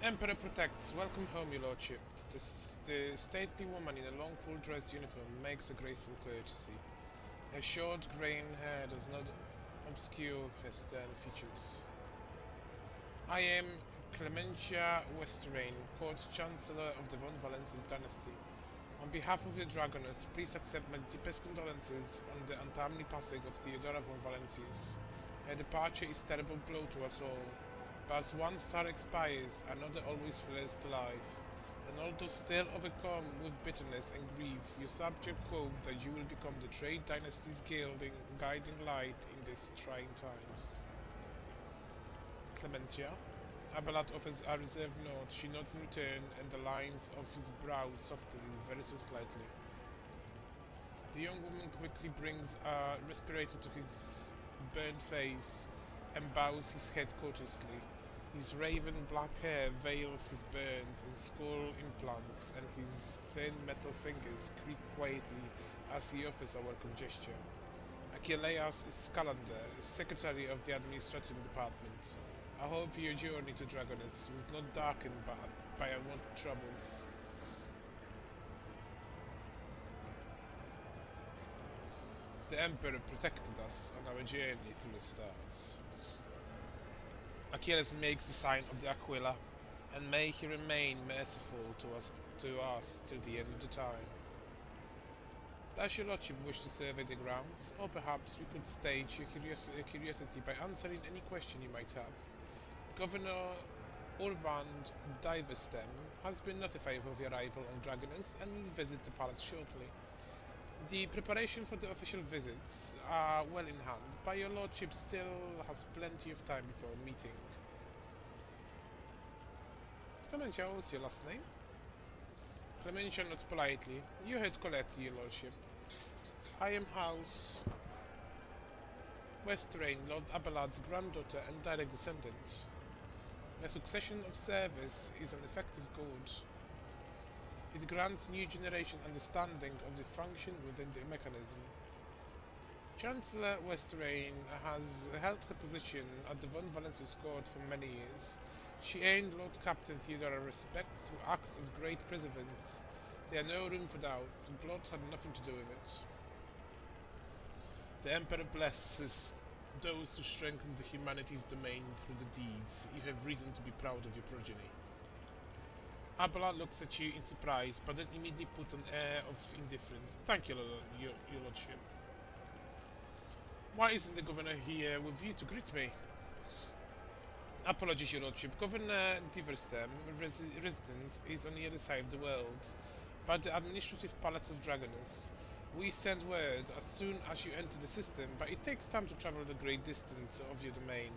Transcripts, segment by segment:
Emperor protects. Welcome home, your lordship. The stately woman in a long full-dress uniform makes a graceful courtesy. Her short grey hair does not obscure her stern features. I am Clementia Westerrain, Court Chancellor of the Von Valences dynasty. On behalf of the Dragoness, please accept my deepest condolences on the untimely passing of Theodora von Valencius. Her departure is a terrible blow to us all, but as one star expires, another always flares to life. And although still overcome with bitterness and grief, your subject hope that you will become the Trade Dynasty's guiding light in these trying times. Clementia. Abelard offers a reserved nod. She nods in return, and the lines of his brow soften very so slightly. The young woman quickly brings a respirator to his burnt face and bows his head courteously. His raven black hair veils his burns and skull implants, and his thin metal fingers creak quietly as he offers a welcome gesture. Achilleas Scalander, secretary of the administrative department. I hope your journey to Dragoness was not darkened by unwanted troubles. The Emperor protected us on our journey through the stars. Achilles makes the sign of the Aquila, and may he remain merciful to us till the end of the time. Does your lordship wish to survey the grounds, or perhaps we could stage your curiosity by answering any question you might have? Governor Urban Diverstem has been notified of your arrival on Dragoness and will visit the palace shortly. The preparation for the official visits are well in hand, but your lordship still has plenty of time before a meeting. Clementia, what's your last name? Clementia nods politely. You heard correctly, your lordship. I am House Westerrain, Lord Abelard's granddaughter and direct descendant. The succession of service is an effective good. It grants new generation understanding of the function within the mechanism. Chancellor Westerrain has held her position at the Von Valencius court for many years. She earned Lord Captain Theodora respect through acts of great perseverance. There are no room for doubt. Blood had nothing to do with it. The Emperor blesses those who strengthen the humanity's domain through the deeds. You have reason to be proud of your progeny. Abelard looks at you in surprise, but then immediately puts an air of indifference. Thank you, your lordship. Why isn't the governor here with you to greet me? Apologies, your lordship. Governor Diverstem residence is on the other side of the world, but the administrative palace of Dragoness. We send word as soon as you enter the system, but it takes time to travel the great distance of your domain.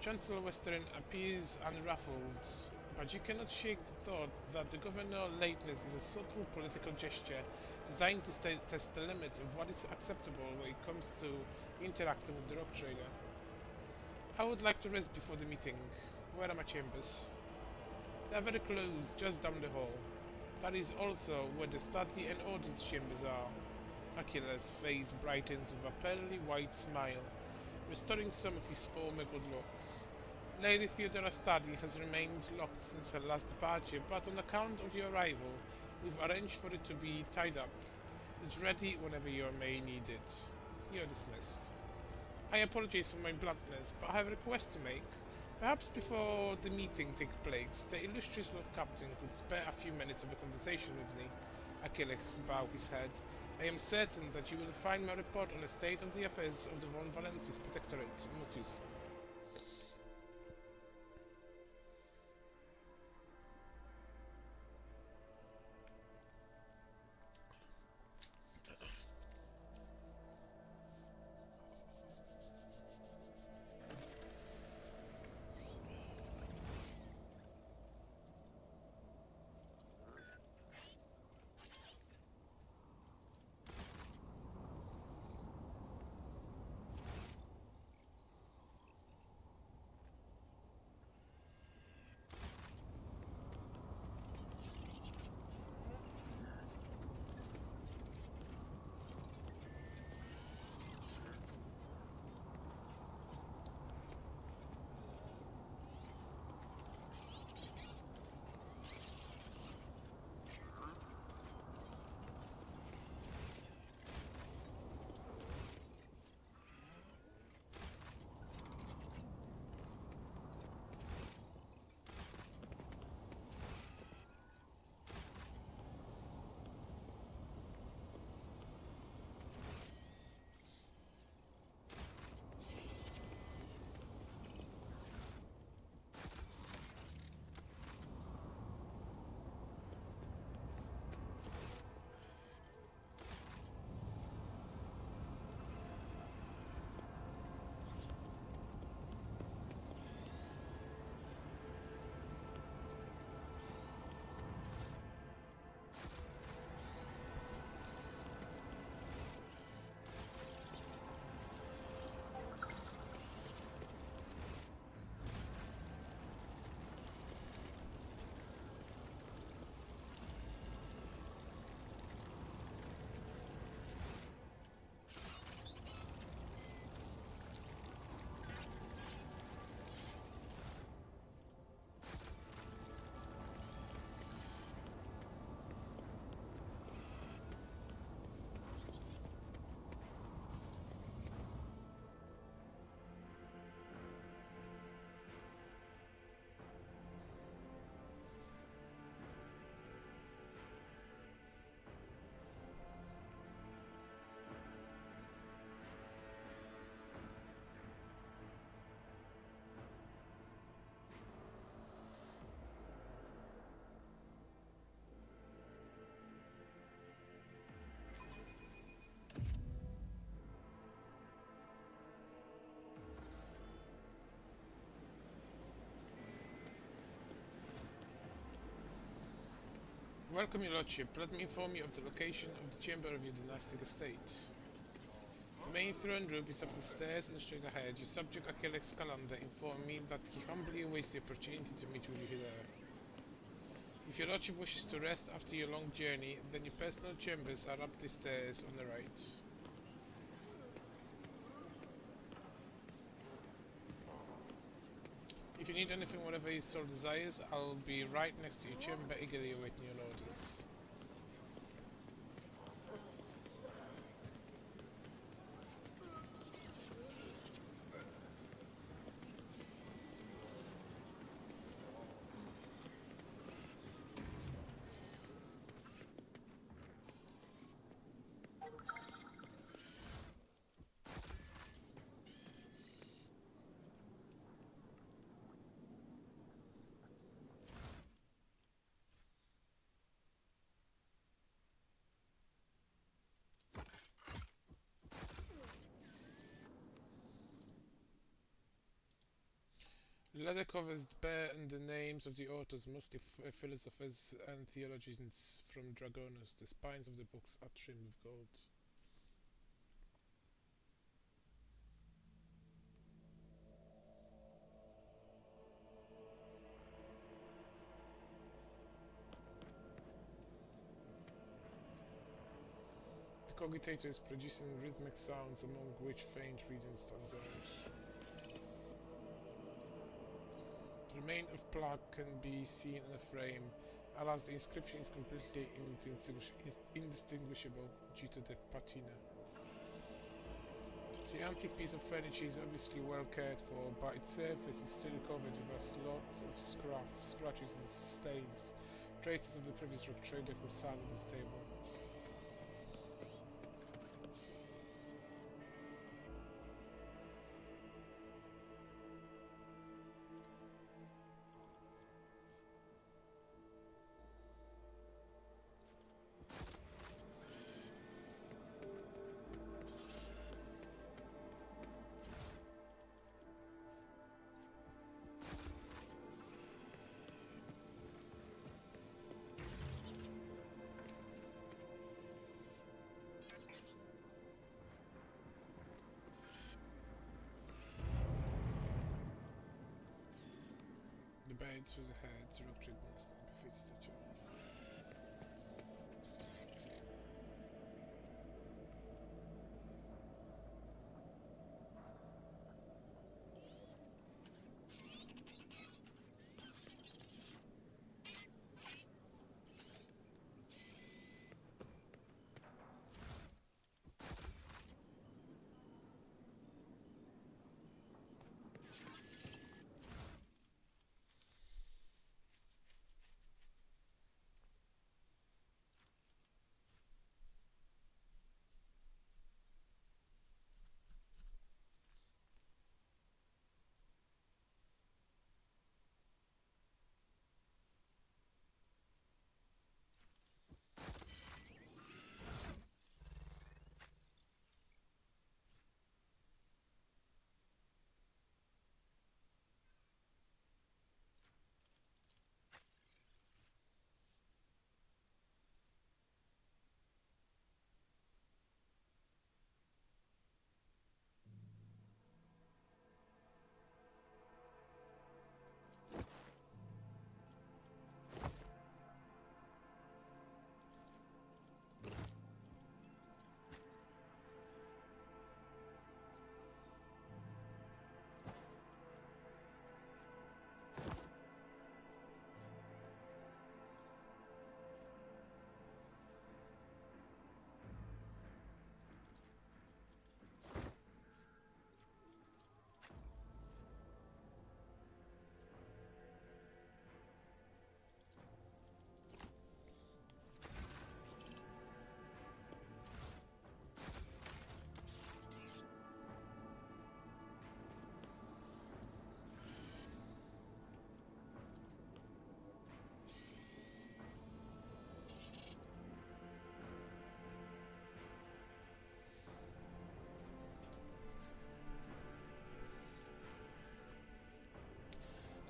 Chancellor Western appears unruffled, but you cannot shake the thought that the governor's lateness is a subtle political gesture designed to test the limits of what is acceptable when it comes to interacting with the rock trader. I would like to rest before the meeting. Where are my chambers? They are very close, just down the hall. That is also where the study and audience chambers are. Achilles' face brightens with a pearly white smile, restoring some of his former good looks. Lady Theodora's study has remained locked since her last departure, but on account of your arrival, we've arranged for it to be tied up. It's ready whenever you may need it. You're dismissed. I apologize for my bluntness, but I have a request to make. Perhaps before the meeting takes place, the illustrious Lord Captain could spare a few minutes of a conversation with me. Achilles bowed his head. I am certain that you will find my report on the state of the affairs of the Von Valencius Protectorate most useful. Welcome, your lordship. Let me inform you of the location of the chamber of your dynastic estate. The main throne room is up the stairs and straight ahead. Your subject Achilles Calendar informed me that he humbly awaits the opportunity to meet with you there. If your lordship wishes to rest after your long journey, then your personal chambers are up the stairs on the right. If you need anything, whatever your soul desires, I'll be right next to your chamber, eagerly awaiting your orders. The leather covers bear the names of the authors, mostly philosophers and theologians from Dragonos. The spines of the books are trimmed with gold. The cogitator is producing rhythmic sounds, among which faint reading stands out. The remain of plaque can be seen on a frame, alas the inscription is completely indistinguishable due to the patina. The antique piece of furniture is obviously well cared for, but its surface is still covered with a lot of scratches and stains, traces of the previous rock trader who sat at this table. The bed through the head, the rock treatments befits the job.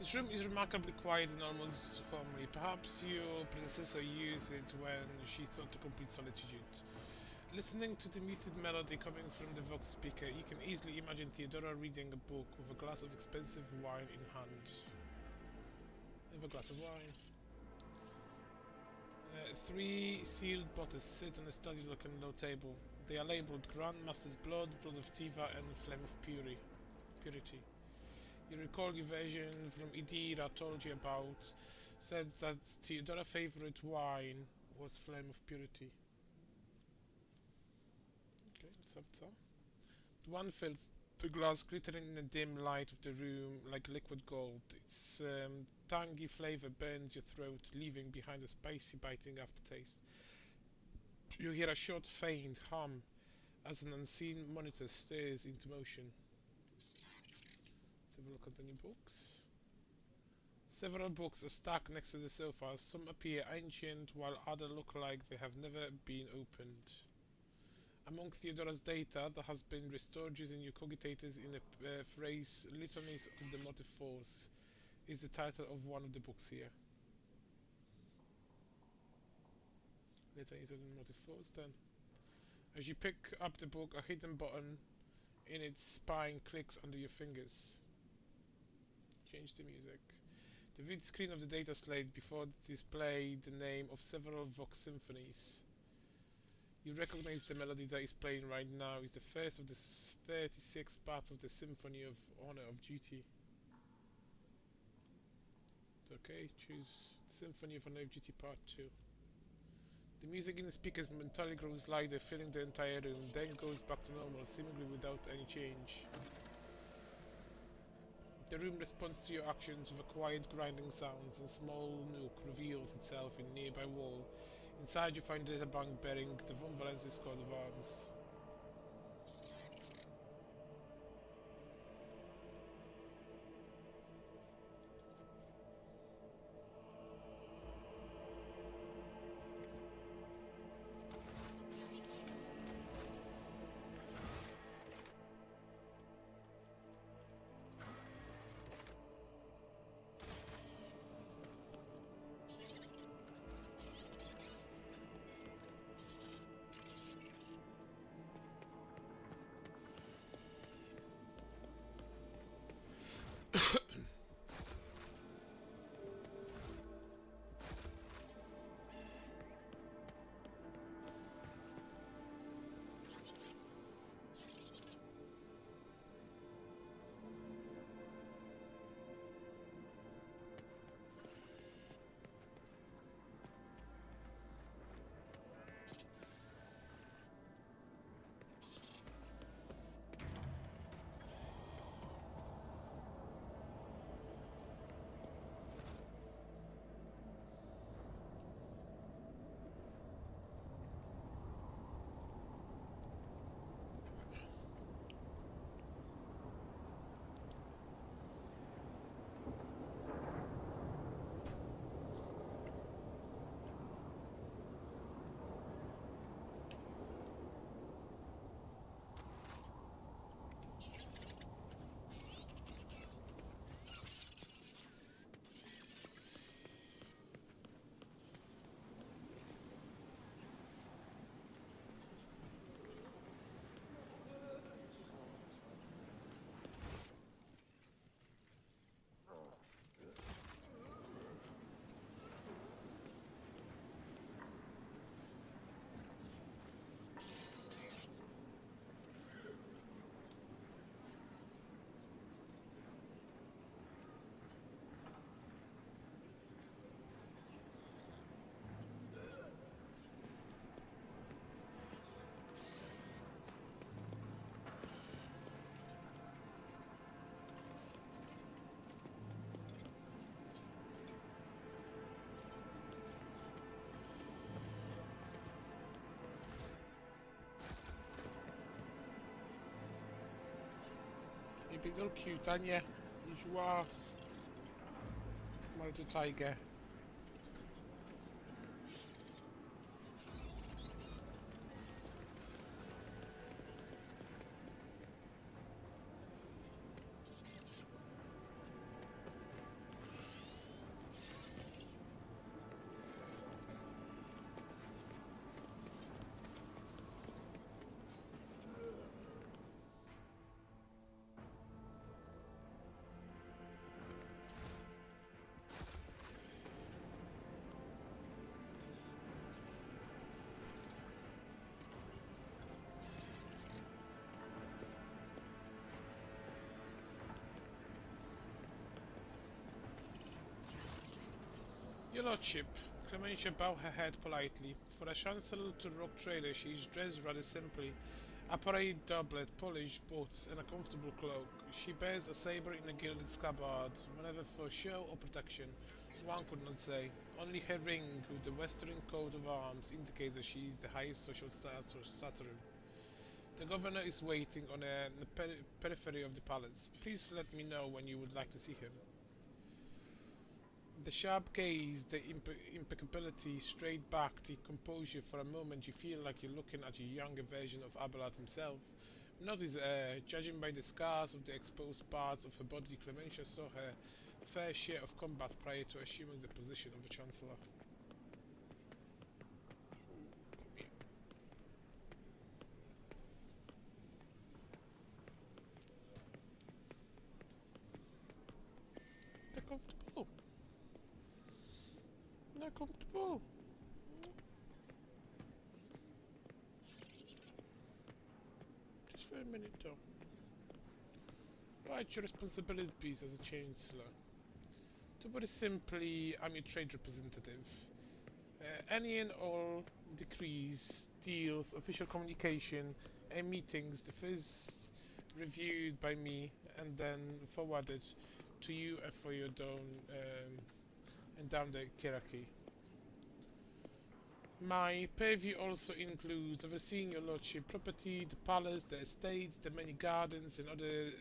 This room is remarkably quiet and almost homely. Perhaps your princessa used it when she sought to complete solitude. Listening to the muted melody coming from the Vox speaker, you can easily imagine Theodora reading a book with a glass of expensive wine in hand. Have a glass of wine. Three sealed bottles sit on a study-looking low table. They are labeled Grandmaster's Blood, Blood of Tiva, and Flame of Purity. You recall the version from Idira told you about, said that Theodora's favorite wine was Flame of Purity. Okay, let's have some. The one fills the glass, glittering in the dim light of the room like liquid gold. Its tangy flavor burns your throat, leaving behind a spicy, biting aftertaste. You hear a short, faint hum as an unseen monitor stirs into motion. Let's have a look at the new books. Several books are stacked next to the sofa. Some appear ancient, while others look like they have never been opened. Among Theodora's data that has been restored using your cogitators in the phrase Litanies of the Motive Force is the title of one of the books here. Litanies of the Motive Force then. As you pick up the book, a hidden button in its spine clicks under your fingers. Change the music. The vid screen of the data slate before displayed the name of several Vox symphonies. You recognize the melody that is playing right now is the first of the 36 parts of the Symphony of Honor of Duty. Okay, choose Symphony of Honor of Duty Part 2. The music in the speakers momentarily grows louder, filling the entire room, then goes back to normal, seemingly without any change. The room responds to your actions with a quiet grinding sounds, and a small nook reveals itself in a nearby wall. Inside you find a databank bearing the Von Valencia's coat of arms. Big old cute, aren't you? Yes, you are. My little tiger. Your Lordship, Clementia bowed her head politely. For a chancellor to rock trader, she is dressed rather simply. A parade doublet, polished boots, and a comfortable cloak. She bears a saber in a gilded scabbard, whether for show or protection, one could not say. Only her ring with the western coat of arms indicates that she is the highest social status. The governor is waiting on the periphery of the palace. Please let me know when you would like to see him. The sharp gaze, the impeccability, straight back, the composure. For a moment you feel like you're looking at a younger version of Abelard himself. Notice, judging by the scars of the exposed parts of her body, Clementia saw her fair share of combat prior to assuming the position of a chancellor. They're comfortable. They're comfortable. Just for a minute though. What's your responsibilities as a chancellor? To put it simply, I'm your trade representative. Any and all decrees, deals, official communication, and meetings, the first reviewed by me and then forwarded to you and for your down and down the hierarchy. My purview also includes overseeing your lordship property, the palace, the estates, the many gardens and other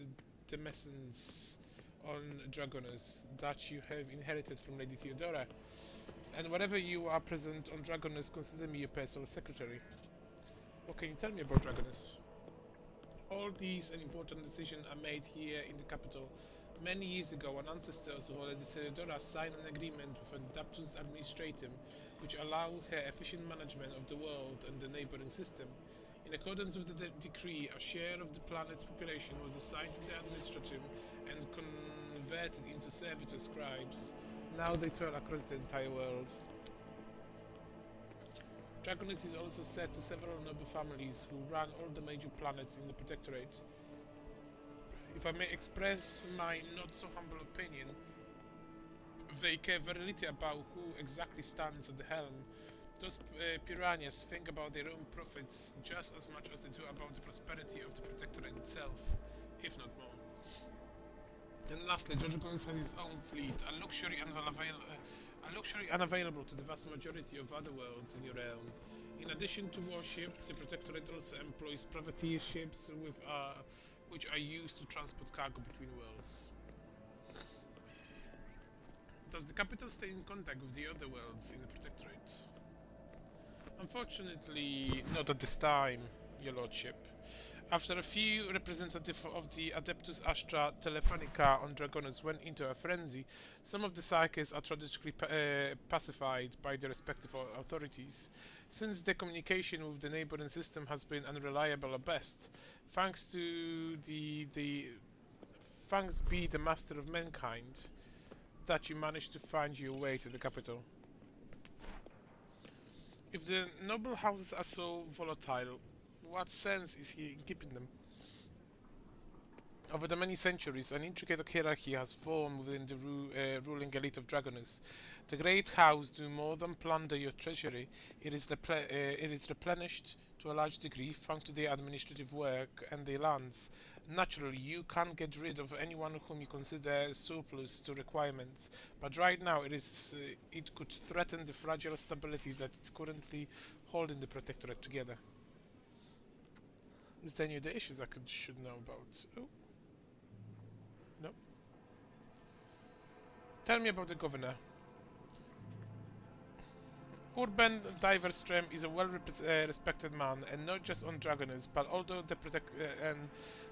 demesnes on Dragonus that you have inherited from Lady Theodora. And wherever you are present on Dragonus, consider me your personal secretary. What can you tell me about Dragonus? All these and important decisions are made here in the capital. Many years ago, an ancestor of Lady Theodora signed an agreement with an Adaptus Administratum which allow her efficient management of the world and the neighboring system. In accordance with the decree, a share of the planet's population was assigned to the Administratum and converted into servitor scribes. Now they travel across the entire world. Dragonus is also set to several noble families who run all the major planets in the Protectorate. If I may express my not so humble opinion, they care very little about who exactly stands at the helm. Those piranhas think about their own profits just as much as they do about the prosperity of the Protectorate itself, if not more. And lastly, Dragonus has its own fleet, a luxury unavailable to the vast majority of other worlds in your realm. In addition to warship, the Protectorate also employs privateer ships which are used to transport cargo between worlds. Does the capital stay in contact with the other worlds in the Protectorate? Unfortunately, not at this time, your lordship. After a few representatives of the Adeptus Astra Telephonica on Dragonus went into a frenzy, some of the psychics are tragically pacified by the respective authorities. Since the communication with the neighboring system has been unreliable at best, thanks be the master of mankind that you managed to find your way to the capital. If the noble houses are so volatile, what sense is he in keeping them? Over the many centuries, an intricate hierarchy has formed within the ruling elite of Dragonus. The great house do more than plunder your treasury. It is replenished to a large degree thanks to their administrative work and their lands. Naturally, you can't get rid of anyone whom you consider surplus to requirements, but right now it could threaten the fragile stability that is currently holding the Protectorate together. Is there any other issues I should know about? Oh, no. Tell me about the governor. Urban Diverström is a well-respected man, and not just on Dragonus, but and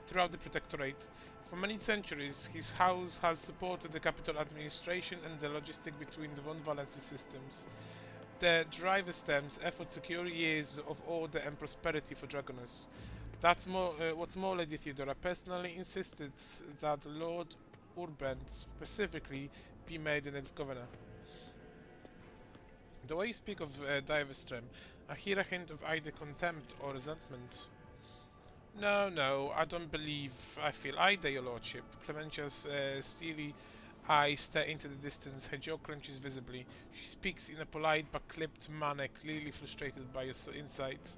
throughout the Protectorate. For many centuries, his house has supported the capital administration and the logistic between the von Valency systems. The Diverström's efforts secure years of order and prosperity for Dragonus. What's more, Lady Theodora personally insisted that Lord Urban specifically be made the next governor. The way you speak of Diverström, I hear a hint of either contempt or resentment. No, I don't believe I feel either, your lordship. Clementia's steely I stare into the distance, her jaw clenches visibly. She speaks in a polite but clipped manner, clearly frustrated by your insight.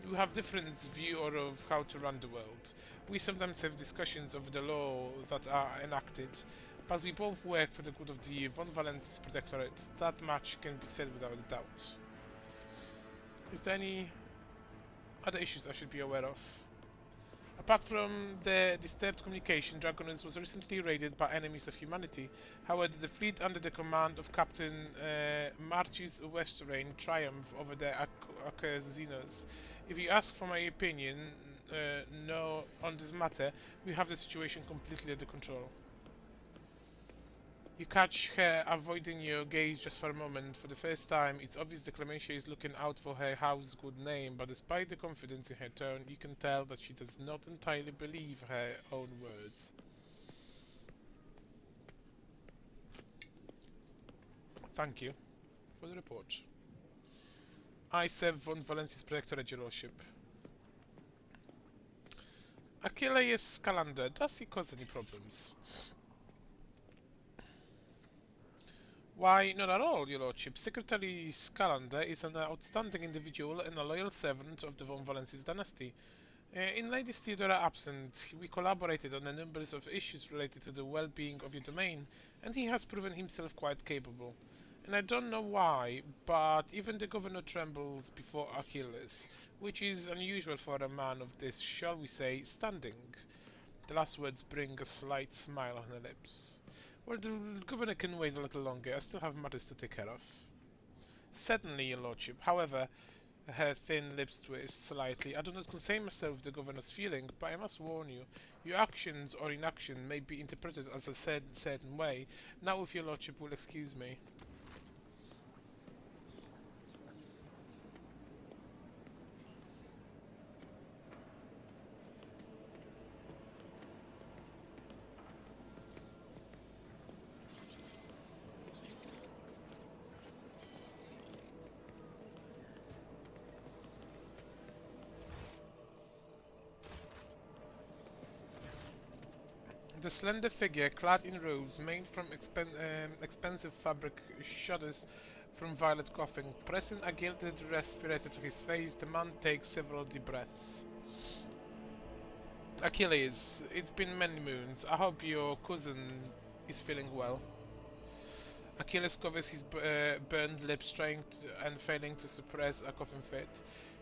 We have different view of how to run the world. We sometimes have discussions over the law that are enacted, but we both work for the good of the Von Valensis Protectorate. That much can be said without a doubt. Is there any other issues I should be aware of? Apart from the disturbed communication, Dragonus was recently raided by enemies of humanity. However, the fleet under the command of Captain Marchis Westrain triumphed over the Akazinos. If you ask for my opinion, no, on this matter, we have the situation completely under control. You catch her avoiding your gaze just for a moment. For the first time, it's obvious that Clementia is looking out for her house's good name, but despite the confidence in her tone, you can tell that she does not entirely believe her own words. Thank you for the report. I serve Von Valencia's Protectorate, your lordship. Achilles Scalander, does he cause any problems? Why, not at all, your lordship. Secretary Scalander is an outstanding individual and a loyal servant of the Von Valencius dynasty. In Lady Theodora's absence, we collaborated on a number of issues related to the well-being of your domain, and he has proven himself quite capable. And I don't know why, but even the governor trembles before Achilles, which is unusual for a man of this, shall we say, standing. The last words bring a slight smile on her lips. Well, the governor can wait a little longer. I still have matters to take care of. Certainly, your lordship. However, her thin lips twist slightly. I do not concern myself with the governor's feeling, but I must warn you, your actions or inaction may be interpreted as a certain way. Now, if your lordship will excuse me. The slender figure, clad in robes made from expensive fabric, shudders from violent coughing. Pressing a gilded respirator to his face, the man takes several deep breaths. Achilles, it's been many moons. I hope your cousin is feeling well. Achilles covers his burned lips, trying and failing to suppress a coughing fit.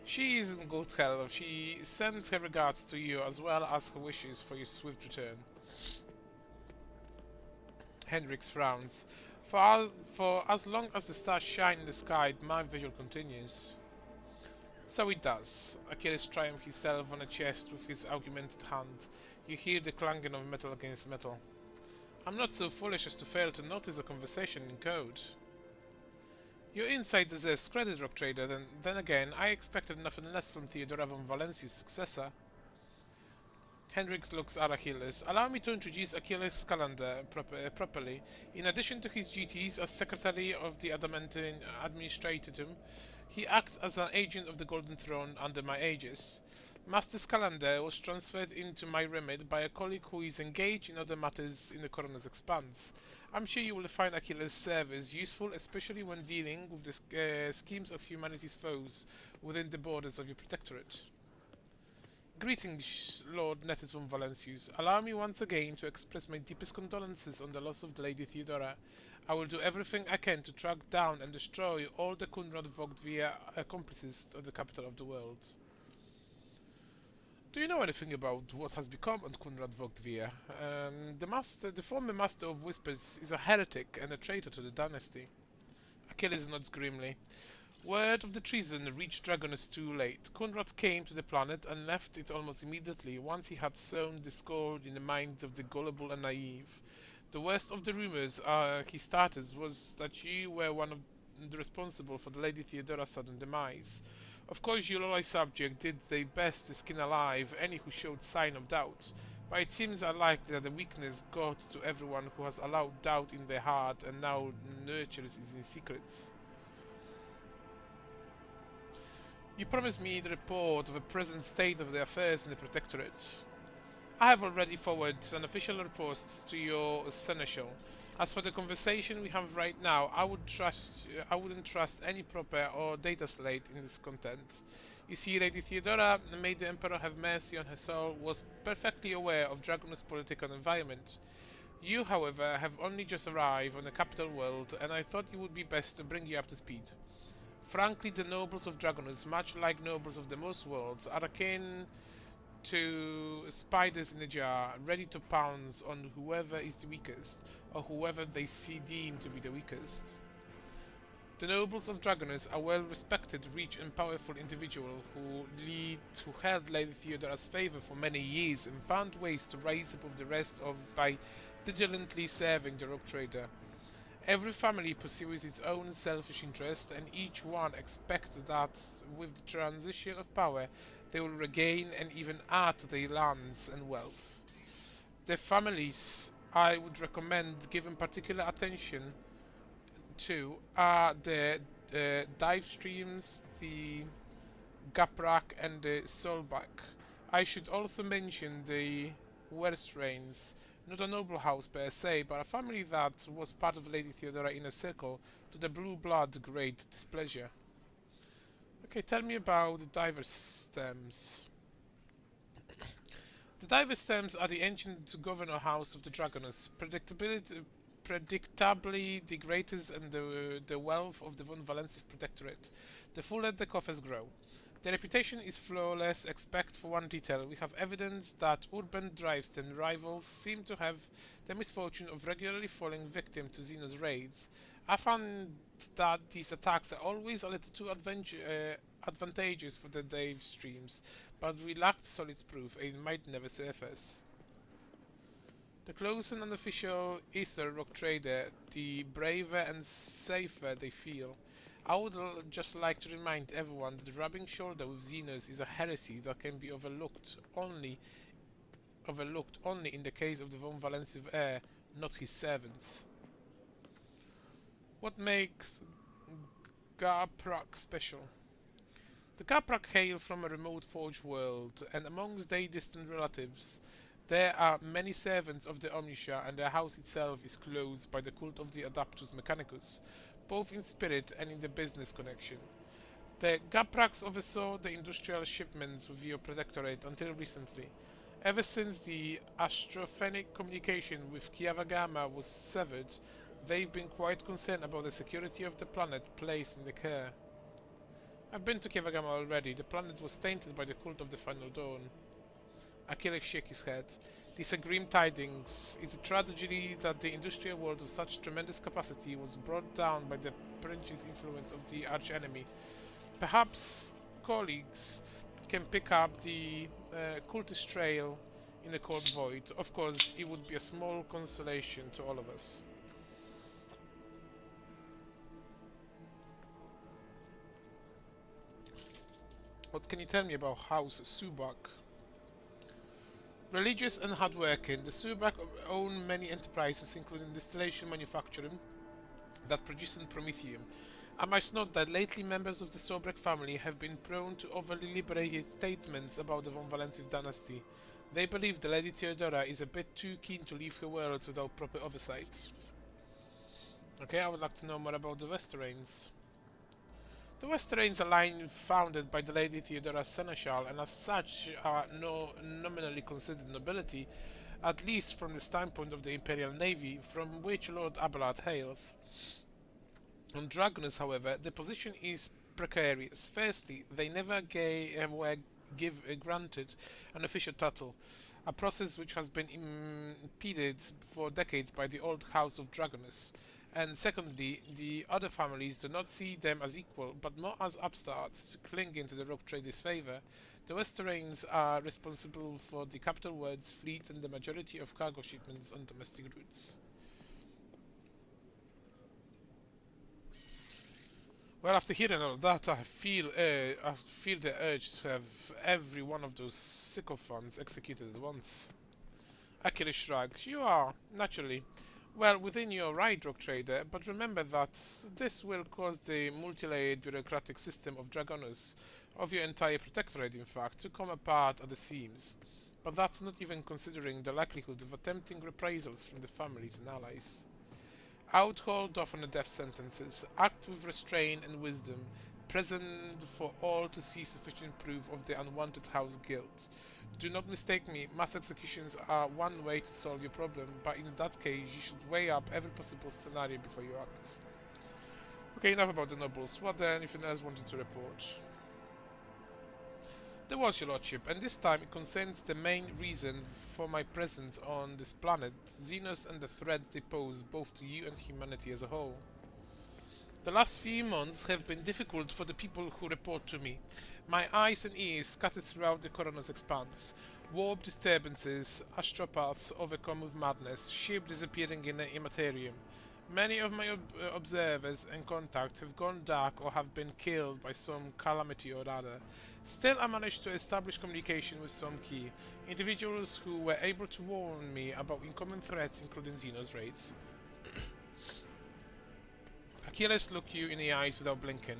She is in good health. She sends her regards to you as well as her wishes for your swift return. Hendrix frowns. For as long as the stars shine in the sky, my vigil continues. So it does. Achilles triumphs himself on a chest with his augmented hand. You hear the clanging of metal against metal. I'm not so foolish as to fail to notice a conversation in code. Your insight deserves credit, Rock Trader. Then again, I expected nothing less from Theodora von Valencia's successor. Hendrix looks at Achilles. Allow me to introduce Achilles Scalander properly. In addition to his duties as Secretary of the Adamantine Administratum, he acts as an agent of the Golden Throne under my aegis. Master Scalander was transferred into my remit by a colleague who is engaged in other matters in the coroner's expanse. I'm sure you will find Achilles' service useful, especially when dealing with the schemes of humanity's foes within the borders of your protectorate. Greetings, Lord Netis von Valencius. Allow me once again to express my deepest condolences on the loss of the Lady Theodora. I will do everything I can to track down and destroy all the Kunrad Vogtvia accomplices of the capital of the world. Do you know anything about what has become on Kunrad Vogtvia? The former Master of Whispers is a heretic and a traitor to the dynasty. Achilles nods grimly. Word of the treason reached Dragonus too late. Conrad came to the planet and left it almost immediately, once he had sown discord in the minds of the gullible and naive. The worst of the rumors he started was that you were one of the responsible for the Lady Theodora's sudden demise. Of course, your loyal subject did their best to skin alive any who showed sign of doubt, but it seems unlikely that the weakness got to everyone who has allowed doubt in their heart and now nurtures it in secrets. You promised me the report of the present state of the affairs in the Protectorate. I have already forwarded an official report to your seneschal. As for the conversation we have right now, I wouldn't trust any proper or data slate in this content. You see, Lady Theodora, may the Emperor have mercy on her soul, was perfectly aware of Dragon's political environment. You, however, have only just arrived on the capital world, and I thought it would be best to bring you up to speed. Frankly, the nobles of Dragonus, much like nobles of the most worlds, are akin to spiders in a jar, ready to pounce on whoever is the weakest, or whoever they see deemed to be the weakest. The nobles of Dragonus are well-respected, rich and powerful individuals who held Lady Theodora's favor for many years and found ways to rise above the rest by diligently serving the rogue trader. Every family pursues its own selfish interest, and each one expects that with the transition of power they will regain and even add to their lands and wealth. The families I would recommend giving particular attention to are the dive streams, the Gaprak and the Solbak. I should also mention the Werstrains, not a noble house per se, but a family that was part of Lady Theodora inner circle, to the blue blood great displeasure. Okay, tell me about the Diver Stems. The Diver Stems are the ancient governor house of the Dragonus, predictably the greatest and the wealth of the Von Valensis Protectorate. The fuller the coffers grow. The reputation is flawless, except for one detail. We have evidence that urban Driveston rivals seem to have the misfortune of regularly falling victim to Xenos raids. I found that these attacks are always a little too advantageous for the Dave streams, but we lacked solid proof and it might never surface. The closer an official is a rock trader, the braver and safer they feel. I would just like to remind everyone that rubbing shoulder with Xenos is a heresy that can be overlooked only in the case of the von Valensiv heir, not his servants. What makes Garprak special? The Garprak hail from a remote forge world, and amongst their distant relatives, there are many servants of the Omnisha, and their house itself is closed by the cult of the Adaptus Mechanicus, both in spirit and in the business connection. The Gapraks oversaw the industrial shipments with your protectorate until recently. Ever since the astrophenic communication with Kiavagama was severed, they've been quite concerned about the security of the planet placed in the care. I've been to Kiavagama already. The planet was tainted by the cult of the Final Dawn. Achilles shook his head. These are grim tidings. It's a tragedy that the industrial world of such tremendous capacity was brought down by the pernicious influence of the archenemy. Perhaps colleagues can pick up the cultist trail in the cold void. Of course, it would be a small consolation to all of us. What can you tell me about House Subak? Religious and hardworking, the Subak own many enterprises, including distillation manufacturing that produces promethium. I must note that lately members of the Sobrek family have been prone to overly liberated statements about the von Valensis dynasty. They believe the Lady Theodora is a bit too keen to leave her worlds without proper oversight. Okay, I would like to know more about the Westerains. The Westerains are line founded by the Lady Theodora Seneschal, and as such are nominally considered nobility, at least from the standpoint of the Imperial Navy, from which Lord Abelard hails. On Dragonus, however, the position is precarious. Firstly, they never were granted an official title, a process which has been impeded for decades by the old House of Dragonus. And secondly, the other families do not see them as equal, but more as upstarts clinging to the rogue traders' favor. The Westerains are responsible for the capital world's fleet and the majority of cargo shipments on domestic routes. Well, after hearing all that, I feel the urge to have every one of those sycophants executed at once. Achilles shrugged. You are, naturally, well within your right, rogue trader, but remember that this will cause the multi-layered bureaucratic system of Dragonus, of your entire protectorate in fact, to come apart at the seams. But that's not even considering the likelihood of attempting reprisals from the families and allies. I would hold off on the death sentences, act with restraint and wisdom, present for all to see sufficient proof of the unwanted house guilt. Do not mistake me, mass executions are one way to solve your problem, but in that case you should weigh up every possible scenario before you act. Okay, enough about the nobles. What anything else wanted to report? There was, your lordship, and this time it concerns the main reason for my presence on this planet, Xenos and the threats they pose both to you and humanity as a whole. The last few months have been difficult for the people who report to me. My eyes and ears scattered throughout the coroner's expanse. Warp disturbances, astropaths overcome with madness, ship disappearing in the immaterium. Many of my observers and contacts have gone dark or have been killed by some calamity or other. Still, I managed to establish communication with some key individuals who were able to warn me about incoming threats, including Xenos raids. Achilles looked you in the eyes without blinking.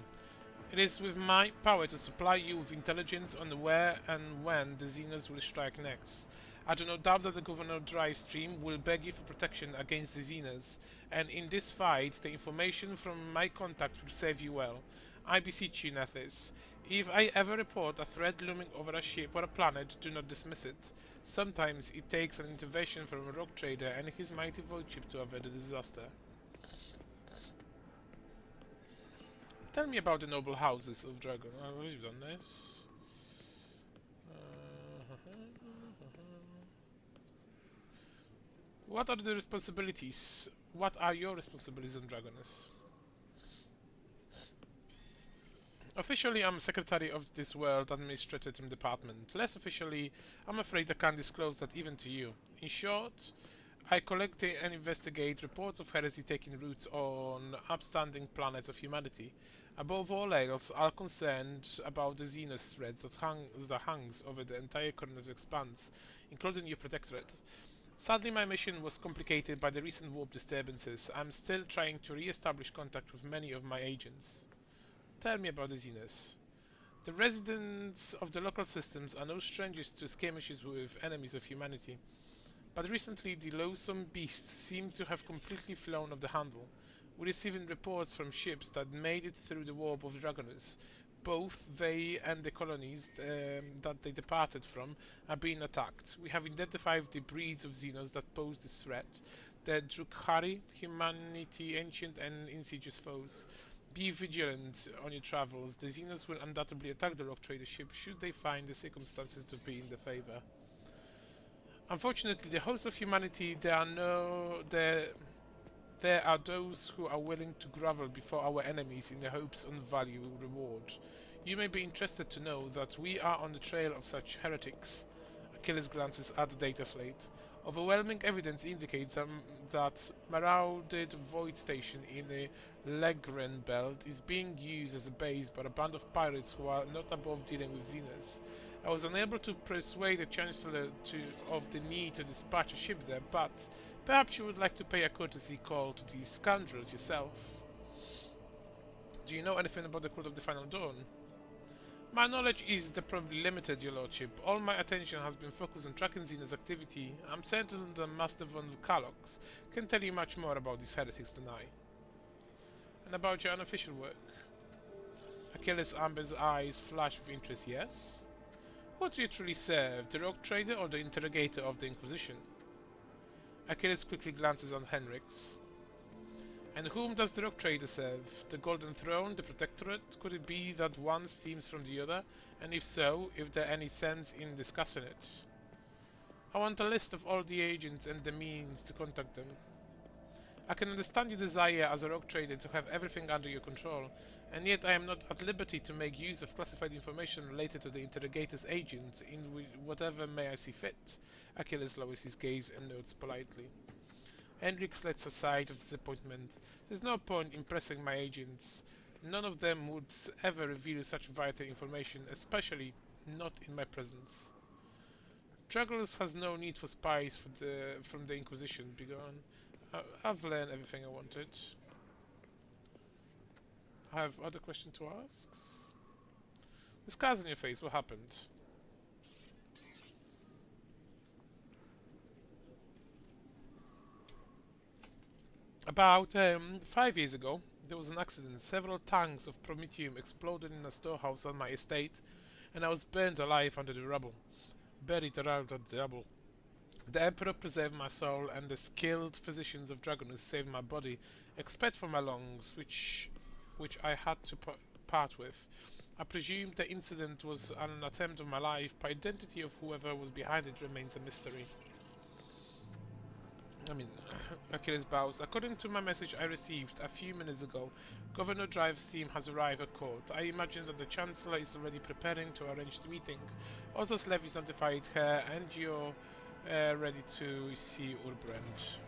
It is with my power to supply you with intelligence on where and when the Xenos will strike next. I do not doubt that the Governor Drivestream will beg you for protection against the Xenos, and in this fight the information from my contact will serve you well. I beseech you, Nethys, if I ever report a threat looming over a ship or a planet, do not dismiss it. Sometimes it takes an intervention from a rock trader and his mighty void ship to avert the disaster. Tell me about the noble houses of Dragon. I've already done this. What are the responsibilities? What are your responsibilities on Dragoness? Officially, I'm secretary of this World Administrative Department. Less officially, I'm afraid I can't disclose that even to you. In short, I collect and investigate reports of heresy taking root on upstanding planets of humanity. Above all else, I'm concerned about the Xenos threats that hangs over the entire cosmic expanse, including your protectorate. Sadly, my mission was complicated by the recent warp disturbances. I'm still trying to re-establish contact with many of my agents. Tell me about the Xenos. The residents of the local systems are no strangers to skirmishes with enemies of humanity. But recently the loathsome beasts seem to have completely flown off the handle. We're receiving reports from ships that made it through the warp of Dragonus. Both they and the colonies that they departed from are being attacked. We have identified the breeds of Xenos that pose this threat. The Drukhari, humanity, ancient and insidious foes. Be vigilant on your travels. The Xenos will undoubtedly attack the rock trader ship should they find the circumstances to be in their favor. Unfortunately, the host of humanity, there are those who are willing to grovel before our enemies in the hopes on value reward. You may be interested to know that we are on the trail of such heretics. Achilles glances at the data slate. Overwhelming evidence indicates that marauded void station in the Legren belt is being used as a base by a band of pirates who are not above dealing with Xenos. I was unable to persuade the Chancellor of the need to dispatch a ship there, but perhaps you would like to pay a courtesy call to these scoundrels yourself. Do you know anything about the Cult of the Final Dawn? My knowledge is probably limited, your lordship. All my attention has been focused on tracking Xenos activity. I'm certain that Master von Kalox can tell you much more about these heretics than I. And about your unofficial work? Achilles Amber's eyes flash with interest, yes? What do you truly serve, the rogue trader or the interrogator of the Inquisition? Achilles quickly glances on Henrix. And whom does the rogue trader serve? The Golden Throne, the Protectorate? Could it be that one steams from the other? And if so, if there any sense in discussing it? I want a list of all the agents and the means to contact them. I can understand your desire as a rogue trader to have everything under your control, and yet I am not at liberty to make use of classified information related to the interrogator's agents in whatever may I see fit. Achilles lowers his gaze and nods politely. Hendrix lets a sigh of disappointment. There's no point in pressing my agents. None of them would ever reveal such vital information, especially not in my presence. Dragos has no need for spies from the Inquisition, begone. I've learned everything I wanted. I have other questions to ask. The scars on your face, what happened? About 5 years ago, there was an accident. Several tanks of promethium exploded in a storehouse on my estate, and I was burned alive under the rubble, buried around the rubble. The Emperor preserved my soul, and the skilled physicians of Dragonus saved my body, except for my lungs, which I had to part with. I presume the incident was an attempt of my life, but identity of whoever was behind it remains a mystery. I mean, Achilles bows. According to my message I received a few minutes ago, Governor Drive's team has arrived at court. I imagine that the Chancellor is already preparing to arrange the meeting. Others Levy's notified her, and you're ready to see Urbrand.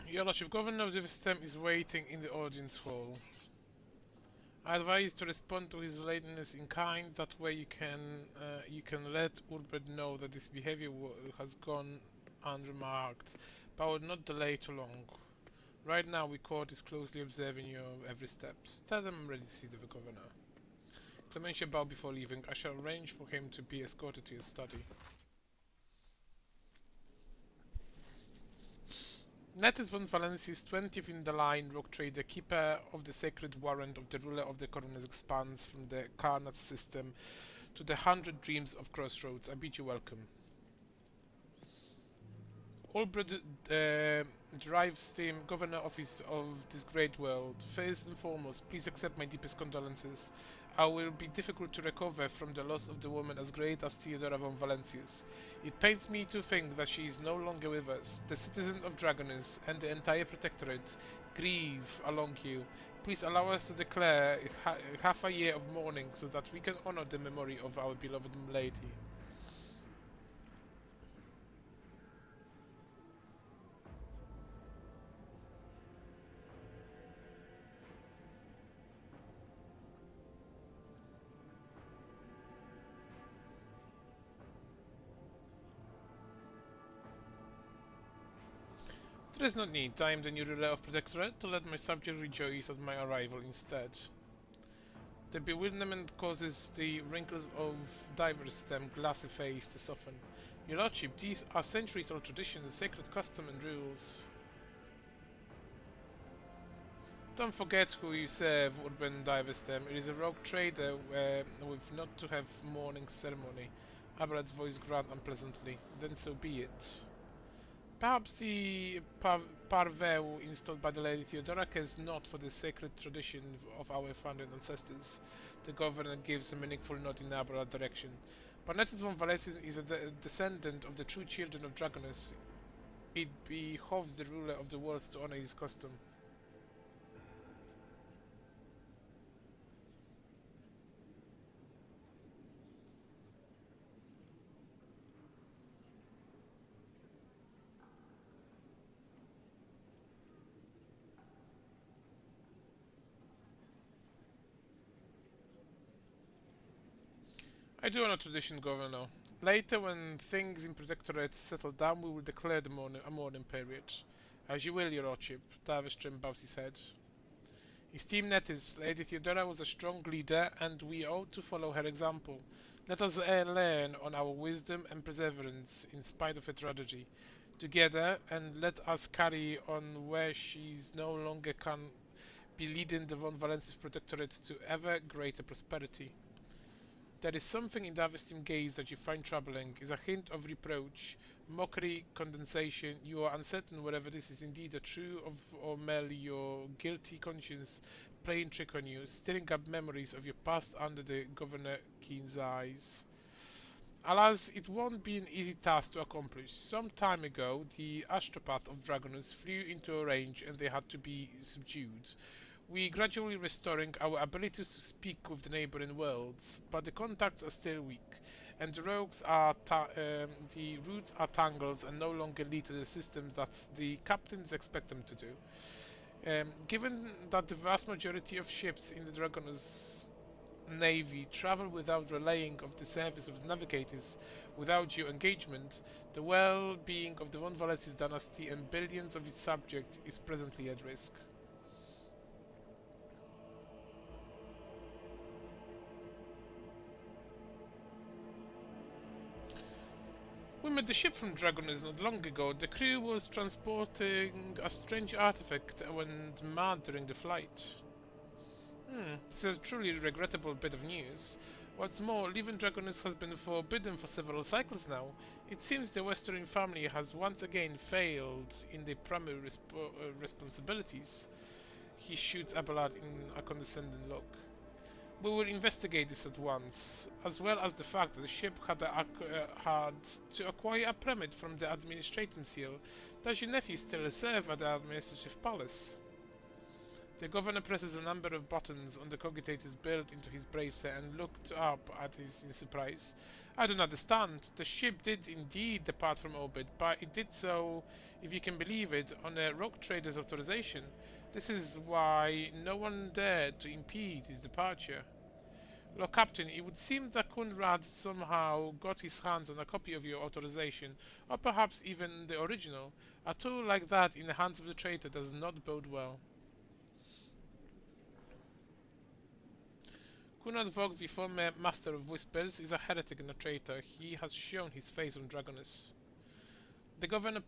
Your Lordship, Governor of the system is waiting in the audience hall. I advise to respond to his lateness in kind. That way you can let Urbed know that this behavior has gone unremarked, but I will not delay too long. Right now, we court is closely observing your every step. Tell them I'm ready to see the governor. Clementia bowed before leaving. I shall arrange for him to be escorted to your study. Netis von Valencius, 20th in the line, rogue trader, keeper of the sacred warrant of the ruler of the coroner's expanse from the Karnat system to the 100 Dreams of Crossroads. I bid you welcome. Albrecht drives team, governor office of this great world. First and foremost, please accept my deepest condolences. I will be difficult to recover from the loss of the woman as great as Theodora von Valencius. It pains me to think that she is no longer with us. The citizens of Dragonus and the entire Protectorate grieve along you. Please allow us to declare half a year of mourning so that we can honor the memory of our beloved lady. There is no need. I am the new ruler of Protectorate, to let my subjects rejoice at my arrival instead. The bewilderment causes the wrinkles of diver's stem glassy face to soften. Your Lordship, these are centuries-old traditions, sacred custom and rules. Don't forget who you serve, Urban Diverstem. It is a rogue trader with not to have mourning ceremony. Abelard's voice growled unpleasantly. Then so be it. Perhaps the parveu installed by the Lady Theodora cares not for the sacred tradition of our founding ancestors. The governor gives a meaningful nod in Abelard's direction. Netis von Valencius is a descendant of the true children of Dragonus. It behoves the ruler of the world to honor his custom. I do honor tradition, Governor. Later, when things in Protectorate settle down, we will declare a mourning period. As you will, Your Lordship. Davestrim bows his head. Esteemed Netis, Lady Theodora was a strong leader, and we ought to follow her example. Let us learn on our wisdom and perseverance in spite of her tragedy. Together, and let us carry on where she no longer can be leading the von Valencius Protectorate to ever greater prosperity. There is something in Davestim's gaze that you find troubling, is a hint of reproach, mockery, condensation. You are uncertain whether this is indeed a true or merely your guilty conscience playing trick on you, stirring up memories of your past under the Governor Keen's eyes. Alas, it won't be an easy task to accomplish. Some time ago, the astropath of Dragonus flew into a range and they had to be subdued. We gradually restoring our abilities to speak with the neighboring worlds, but the contacts are still weak, and the roots are tangled and no longer lead to the systems that the captains expect them to do. Given that the vast majority of ships in the Dragon's navy travel without relaying of the service of the navigators without due engagement, the well-being of the von Valencius dynasty and billions of its subjects is presently at risk. We met the ship from Dragonus not long ago. The crew was transporting a strange artifact and went mad during the flight. This is a truly regrettable bit of news. What's more, leaving Dragonus has been forbidden for several cycles now. It seems the Western family has once again failed in their primary responsibilities. He shoots Abelard in a condescending look. We will investigate this at once, as well as the fact that the ship had to acquire a permit from the administrating seal. Does your nephew still serve at the administrative palace? The governor presses a number of buttons on the cogitators built into his bracer and looked up at us in surprise. I don't understand. The ship did indeed depart from orbit, but it did so, if you can believe it, on a rogue trader's authorization. This is why no one dared to impede his departure. Look, Captain, it would seem that Conrad somehow got his hands on a copy of your authorization, or perhaps even the original. A tool like that in the hands of the traitor does not bode well. Conrad Vogt, the former Master of Whispers, is a heretic and a traitor. He has shown his face on Dragonus. The governor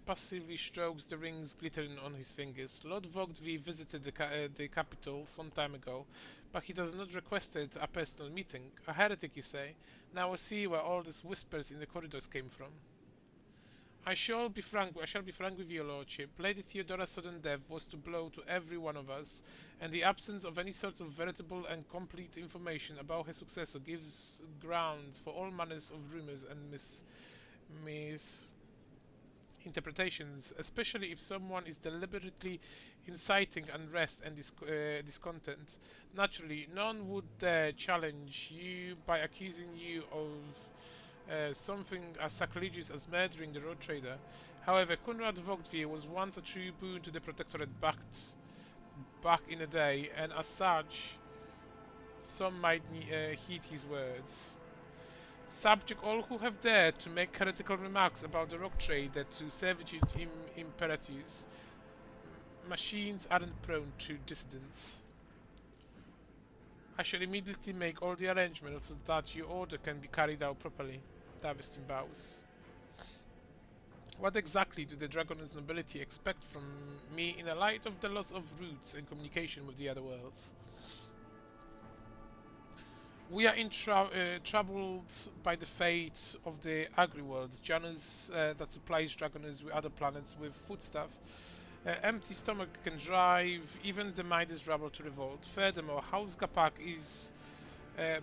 passively strokes the rings glittering on his fingers. Lord Vogtvi visited the capital some time ago, but he does not requested a personal meeting. A heretic, you say? Now I see where all these whispers in the corridors came from. I shall be frank with your lordship. Lady Theodora's sudden death was to blow to every one of us, and the absence of any sort of veritable and complete information about her successor gives grounds for all manners of rumors and misinterpretations, especially if someone is deliberately inciting unrest and discontent. Naturally, none would dare challenge you by accusing you of something as sacrilegious as murdering the road trader. However, Conrad Vogtvier was once a true boon to the Protectorate back in the day, and as such, some might heed his words. Subject all who have dared to make heretical remarks about the rock trader to servitude imperatus. Machines aren't prone to dissidence. I shall immediately make all the arrangements so that your order can be carried out properly. Daveston bows. What exactly do the Dragon's nobility expect from me in the light of the loss of routes and communication with the other worlds? We are troubled by the fate of the agri-world, Janus that supplies Dragoners with other planets with foodstuff. Empty stomach can drive even the mightiest rabble to revolt. Furthermore, House Gapak is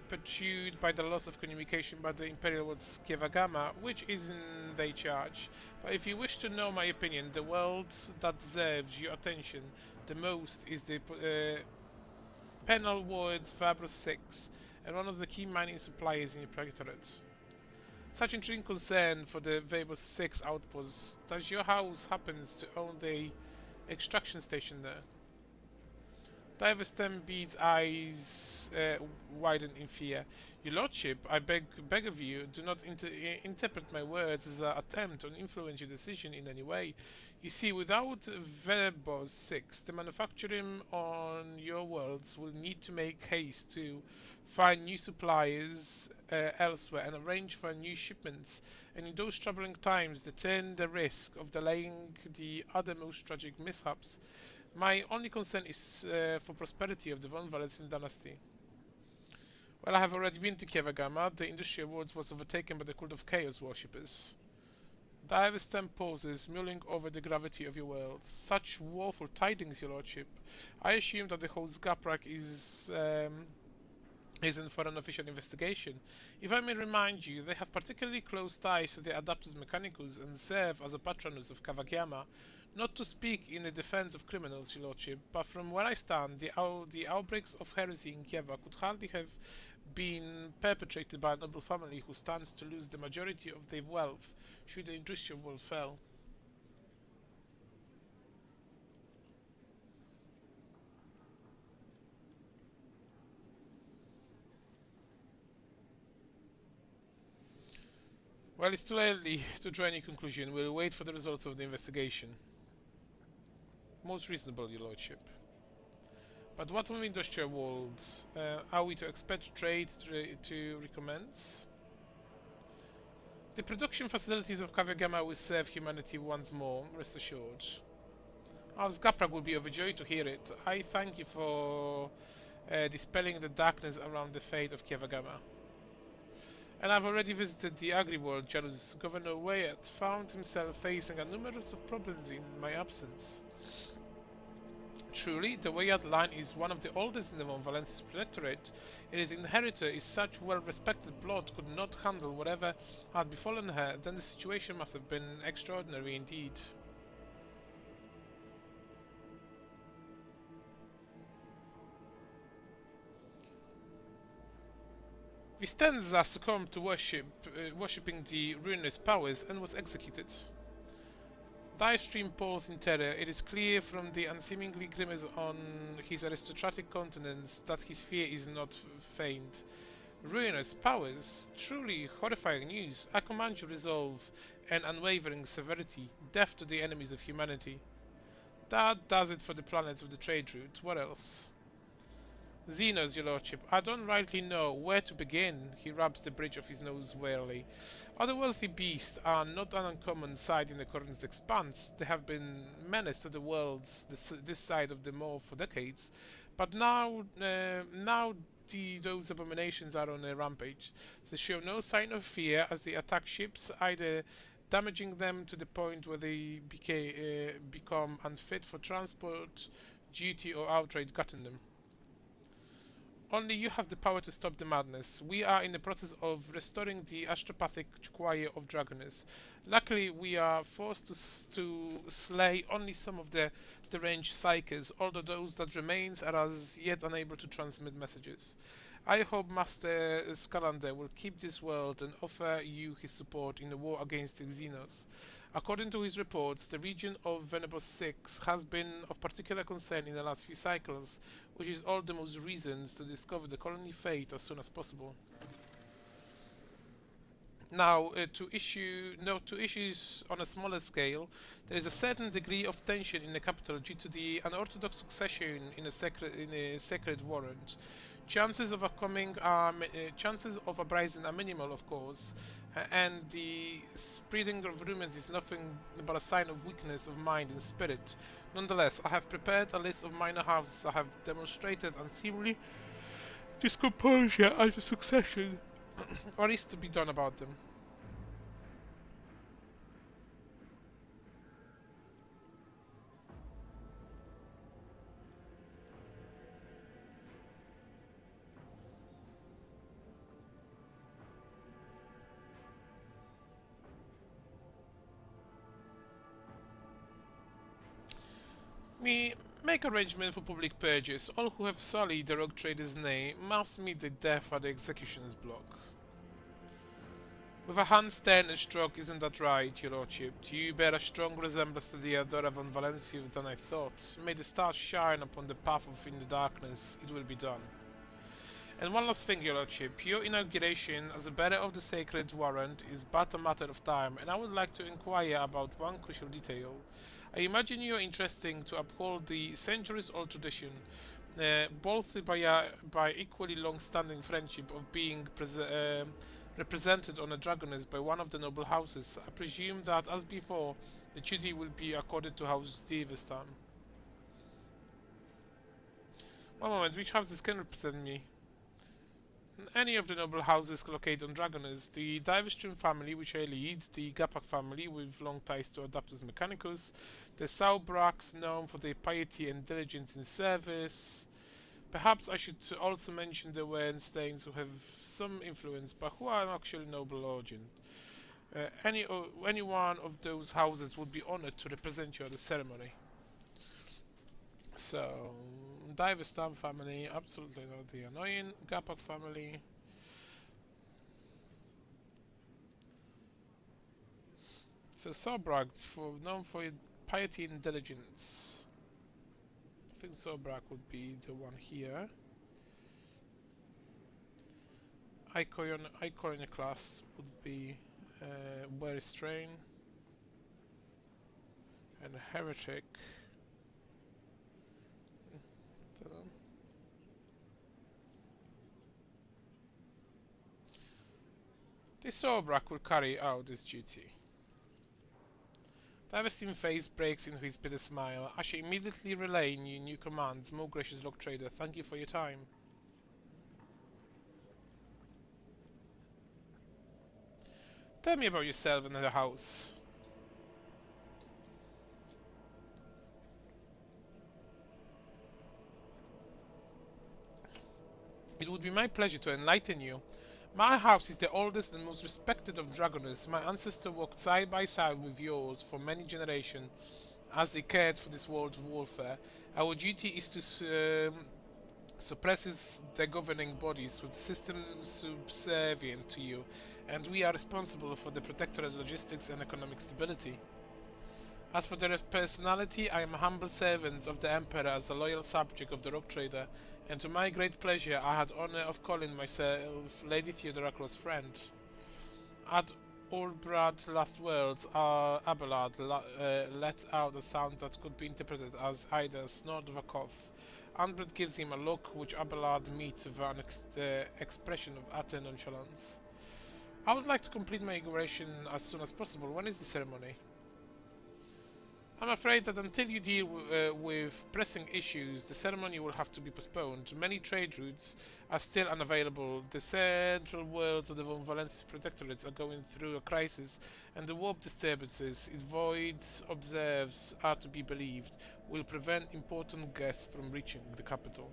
pursued by the loss of communication by the Imperial World's Kievagama, which is in their charge. But if you wish to know my opinion, the world that deserves your attention the most is the Penal Ward's Fabros 6, and one of the key mining suppliers in your Protectorate. Such intriguing concern for the Vabos 6 outpost. Does your house happens to own the extraction station there? Divestem Bede's eyes widen in fear. Your lordship, I beg of you, do not interpret my words as an attempt on influence your decision in any way. You see, without Verbos 6, the manufacturing on your worlds will need to make haste to find new suppliers elsewhere and arrange for new shipments. And in those troubling times, the risk of delaying the other most tragic mishaps. My only concern is for prosperity of the von Wallenstein dynasty. Well, I have already been to Kievagama. The Industrial Awards was overtaken by the cult of Chaos worshippers. Divestem pauses, mulling over the gravity of your world. Such woeful tidings, your lordship. I assume that the host Gaprak isn't for an official investigation. If I may remind you, they have particularly close ties to the Adaptus Mechanicus and serve as a patronus of Kavagyama. Not to speak in the defense of criminals, your lordship, but from where I stand, the outbreaks of heresy in Kieva could hardly have been perpetrated by a noble family who stands to lose the majority of their wealth should the industrial world fail. Well, it's too early to draw any conclusion. We'll wait for the results of the investigation. Most reasonable, your lordship. But what of industrial worlds? Are we to expect trade to recommence? The production facilities of Kavagama will serve humanity once more, rest assured. As Gaprak will be overjoyed to hear it. I thank you for dispelling the darkness around the fate of Kievagama. And I've already visited the agri-world. Janus Governor Wyatt found himself facing a numerous of problems in my absence. Truly, the Wyatt line is one of the oldest in the von Vallensis Protectorate. Its inheritor is such well-respected blood could not handle whatever had befallen her, then the situation must have been extraordinary indeed. Vistenza succumbed to worshipping the ruinous powers and was executed. Thy stream pours in terror. It is clear from the unseemly grimace on his aristocratic countenance that his fear is not feigned. Ruinous powers! Truly horrifying news. I command you resolve and unwavering severity, death to the enemies of humanity. That does it for the planets of the trade route. What else? Xenos, your lordship, I don't rightly know where to begin. He rubs the bridge of his nose wearily. Otherworldly beasts are not an uncommon sight in the current's expanse. They have been menace to the worlds this side of the Maw for decades, but now those abominations are on a rampage. They show no sign of fear as they attack ships, either damaging them to the point where they become unfit for transport, duty, or outright gutting them. Only you have the power to stop the madness. We are in the process of restoring the astropathic choir of Dragoness. Luckily, we are forced to slay only some of the deranged psyches, although those that remains are as yet unable to transmit messages. I hope Master Scalander will keep this world and offer you his support in the war against the Xenos. According to his reports, the region of Venable 6 has been of particular concern in the last few cycles, which is all the most reasons to discover the colony fate as soon as possible. Now, to issues on a smaller scale, there is a certain degree of tension in the capital due to the unorthodox succession in a sacred warrant. Chances of uprising are minimal, of course, and the spreading of rumors is nothing but a sign of weakness of mind and spirit. Nonetheless, I have prepared a list of minor houses that have demonstrated unseemly discomposure as the succession. What is to be done about them? We make arrangement for public purges. All who have sullied the rogue trader's name must meet the death at the executioner's block. With a hand stern and stroke, isn't that right, your lordship? You bear a strong resemblance to the Adora von Valencia than I thought. May the stars shine upon the path of in the darkness. It will be done. And one last thing, your lordship. Your inauguration as a bearer of the sacred warrant is but a matter of time, and I would like to inquire about one crucial detail. I imagine you are interested to uphold the centuries-old tradition, bolstered by equally long-standing friendship of being represented on a dragoness by one of the noble houses. I presume that, as before, the duty will be accorded to House Divestan. One moment, which houses can represent me? Any of the noble houses located on Dragoness, the Divestream family, which I lead, the Gapak family, with long ties to Adaptus Mechanicus, the Saubraks, known for their piety and diligence in service. Perhaps I should also mention the Wernsteins, who have some influence, but who are actually noble origin. Any one of those houses would be honored to represent you at the ceremony. So, Divestam family, absolutely not the annoying. Gapak family. So, Sobrak, known for piety and diligence. I think Sobrak would be the one here. Iconoclast would be Weary Strain. And Heretic. The Sobrak will carry out this duty. The Avestin face breaks into his bitter smile. I shall immediately relay your new commands. More gracious Lord Trader, thank you for your time. Tell me about yourself and the house. It would be my pleasure to enlighten you. My house is the oldest and most respected of Dragoners. My ancestors walked side by side with yours for many generations as they cared for this world's warfare. Our duty is to suppresses the governing bodies with a system subservient to you, and we are responsible for the protectorate logistics and economic stability. As for their personality, I am a humble servant of the Emperor as a loyal subject of the Rock Trader, and to my great pleasure I had honor of calling myself Lady Theodora close friend. At Ulbrad's last words, Abelard lets out a sound that could be interpreted as either a snort or a cough. Albert gives him a look which Abelard meets with an expression of utter nonchalance. I would like to complete my inauguration as soon as possible. When is the ceremony? I'm afraid that until you deal with pressing issues, the ceremony will have to be postponed. Many trade routes are still unavailable. The central worlds of the Von Valentius protectorates are going through a crisis, and the warp disturbances it voids observes are to be believed will prevent important guests from reaching the capital.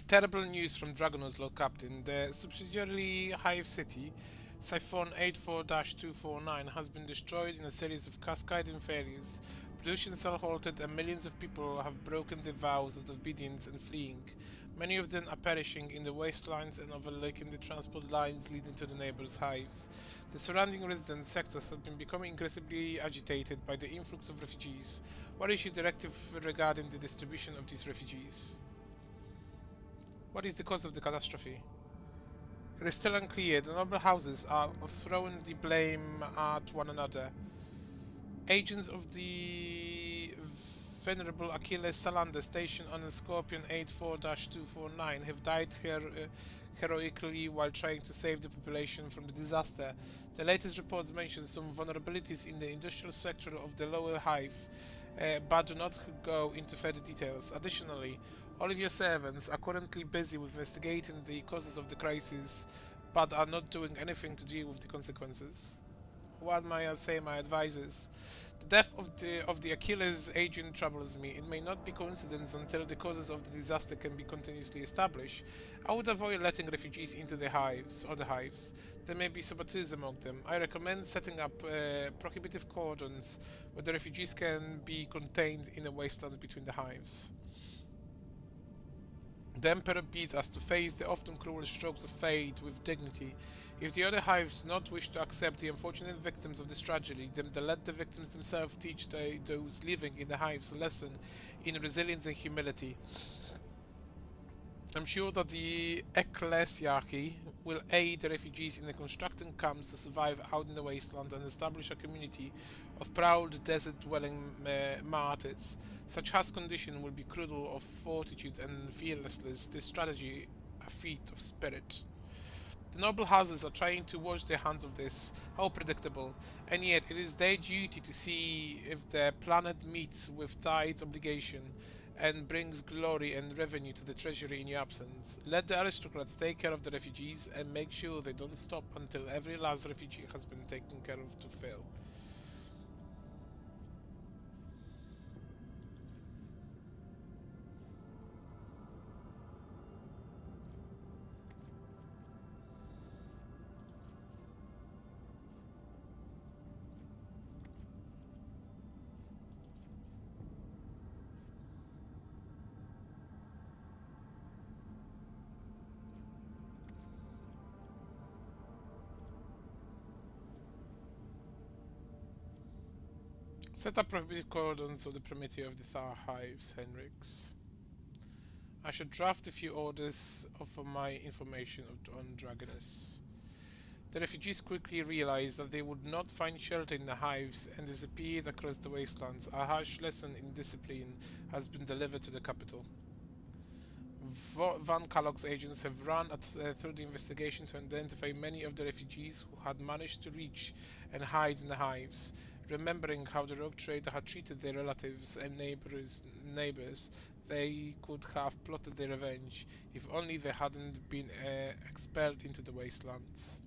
Terrible news from Dragonos, Lord Captain. The subsidiary Hive City, Siphon 84-249, has been destroyed in a series of cascading failures. Productions are halted and millions of people have broken their vows of obedience and fleeing. Many of them are perishing in the wastelands and overlooking the transport lines leading to the neighbors' hives. The surrounding resident sectors have been becoming increasingly agitated by the influx of refugees. What is your directive regarding the distribution of these refugees? What is the cause of the catastrophe? It is still unclear. The noble houses are throwing the blame at one another. Agents of the venerable Achilles Salander stationed on the Scorpion 84-249 have died heroically while trying to save the population from the disaster. The latest reports mention some vulnerabilities in the industrial sector of the lower hive, but do not go into further details. Additionally, all of your servants are currently busy with investigating the causes of the crisis, but are not doing anything to deal with the consequences. What may I say, my advisors? The death of the Achilles agent troubles me. It may not be coincidence until the causes of the disaster can be continuously established. I would avoid letting refugees into the hives or the hives. There may be saboteurs among them. I recommend setting up prohibitive cordons where the refugees can be contained in the wastelands between the hives. The Emperor bids us to face the often cruel strokes of fate with dignity. If the other hives do not wish to accept the unfortunate victims of this tragedy, then let the victims themselves teach those living in the hives a lesson in resilience and humility. I'm sure that the ecclesiarchy will aid the refugees in constructing camps to survive out in the wasteland and establish a community of proud desert-dwelling martyrs. Such harsh condition will be cruel of fortitude and fearlessness, this strategy a feat of spirit. The noble houses are trying to wash their hands of this. How predictable. And yet it is their duty to see if the planet meets with tide's obligation and brings glory and revenue to the treasury in your absence. Let the aristocrats take care of the refugees and make sure they don't stop until every last refugee has been taken care of to fill. Set up prohibited cordons of the perimeter of the Thar hives, Henrix. I should draft a few orders for my information on Dragonus. The refugees quickly realized that they would not find shelter in the hives and disappeared across the wastelands. A harsh lesson in discipline has been delivered to the capital. Van Kalok's agents have run through the investigation to identify many of the refugees who had managed to reach and hide in the hives. Remembering how the rogue trader had treated their relatives and neighbors, they could have plotted their revenge if only they hadn't been expelled into the wastelands.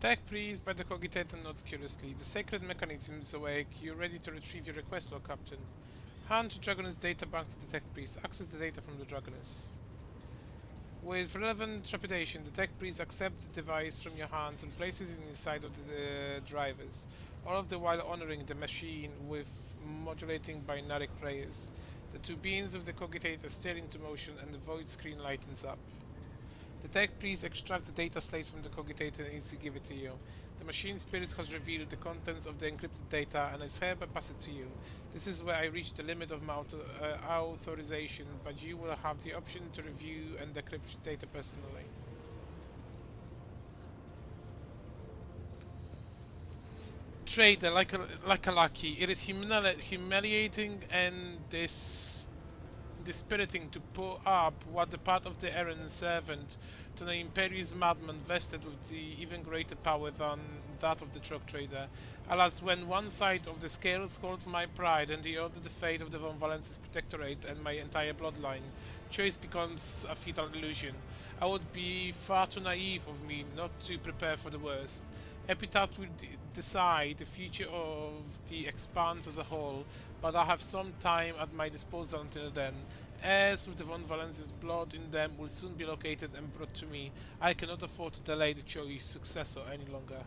Tech please, by the cogitator nods curiously. The sacred mechanism is awake. You're ready to retrieve your request, Lord Captain. Hand to Dragoness data bank to the tech priest. Access the data from the Dragoness. With relevant trepidation, the tech priest accepts the device from your hands and places it inside of the drivers, all of the while honoring the machine with modulating binary prayers. The two beams of the cogitator stare into motion and the void screen lightens up. The tech priest extracts the data slate from the cogitator and instantly give it to you. The machine spirit has revealed the contents of the encrypted data and I hereby pass it to you. This is where I reach the limit of my authorization, but you will have the option to review and decrypt data personally. Trader, like a lucky, it is humiliating and dispiriting to put up what the part of the errand servant to the imperious madman vested with the even greater power than that of the truck trader. Alas, when one side of the scales holds my pride and the other the fate of the Von Valence's protectorate and my entire bloodline, choice becomes a fatal illusion. I would be far too naive of me not to prepare for the worst. Epitaph will decide the future of the expanse as a whole, but I have some time at my disposal until then. Heirs with the Von Valence's blood in them will soon be located and brought to me. I cannot afford to delay the choice successor any longer.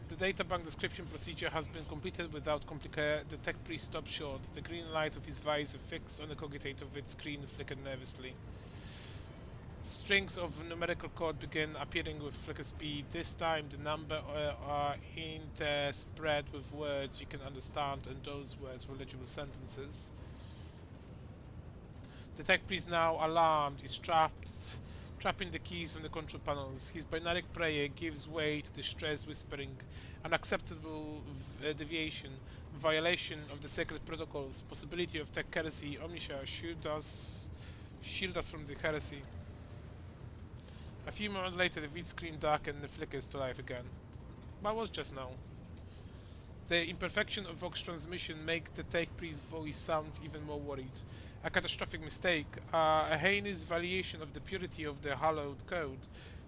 The databank description procedure has been completed without complication. The tech priest stopped short. The green light of his visor fixed on the cogitator of its screen flickered nervously. Strings of numerical code began appearing with flicker speed. This time the number are interspread with words you can understand, and those words were legible sentences. The tech priest, now alarmed, is trapping the keys on the control panels. His binary prayer gives way to distress whispering. Unacceptable deviation, violation of the sacred protocols, possibility of tech heresy. Omniscia, shield us from the heresy. A few moments later, the vid screen darkened and flickers to life again. What was just now? The imperfection of Vox transmission makes the tech priest's voice sound even more worried. A catastrophic mistake, a heinous violation of the purity of the hallowed code.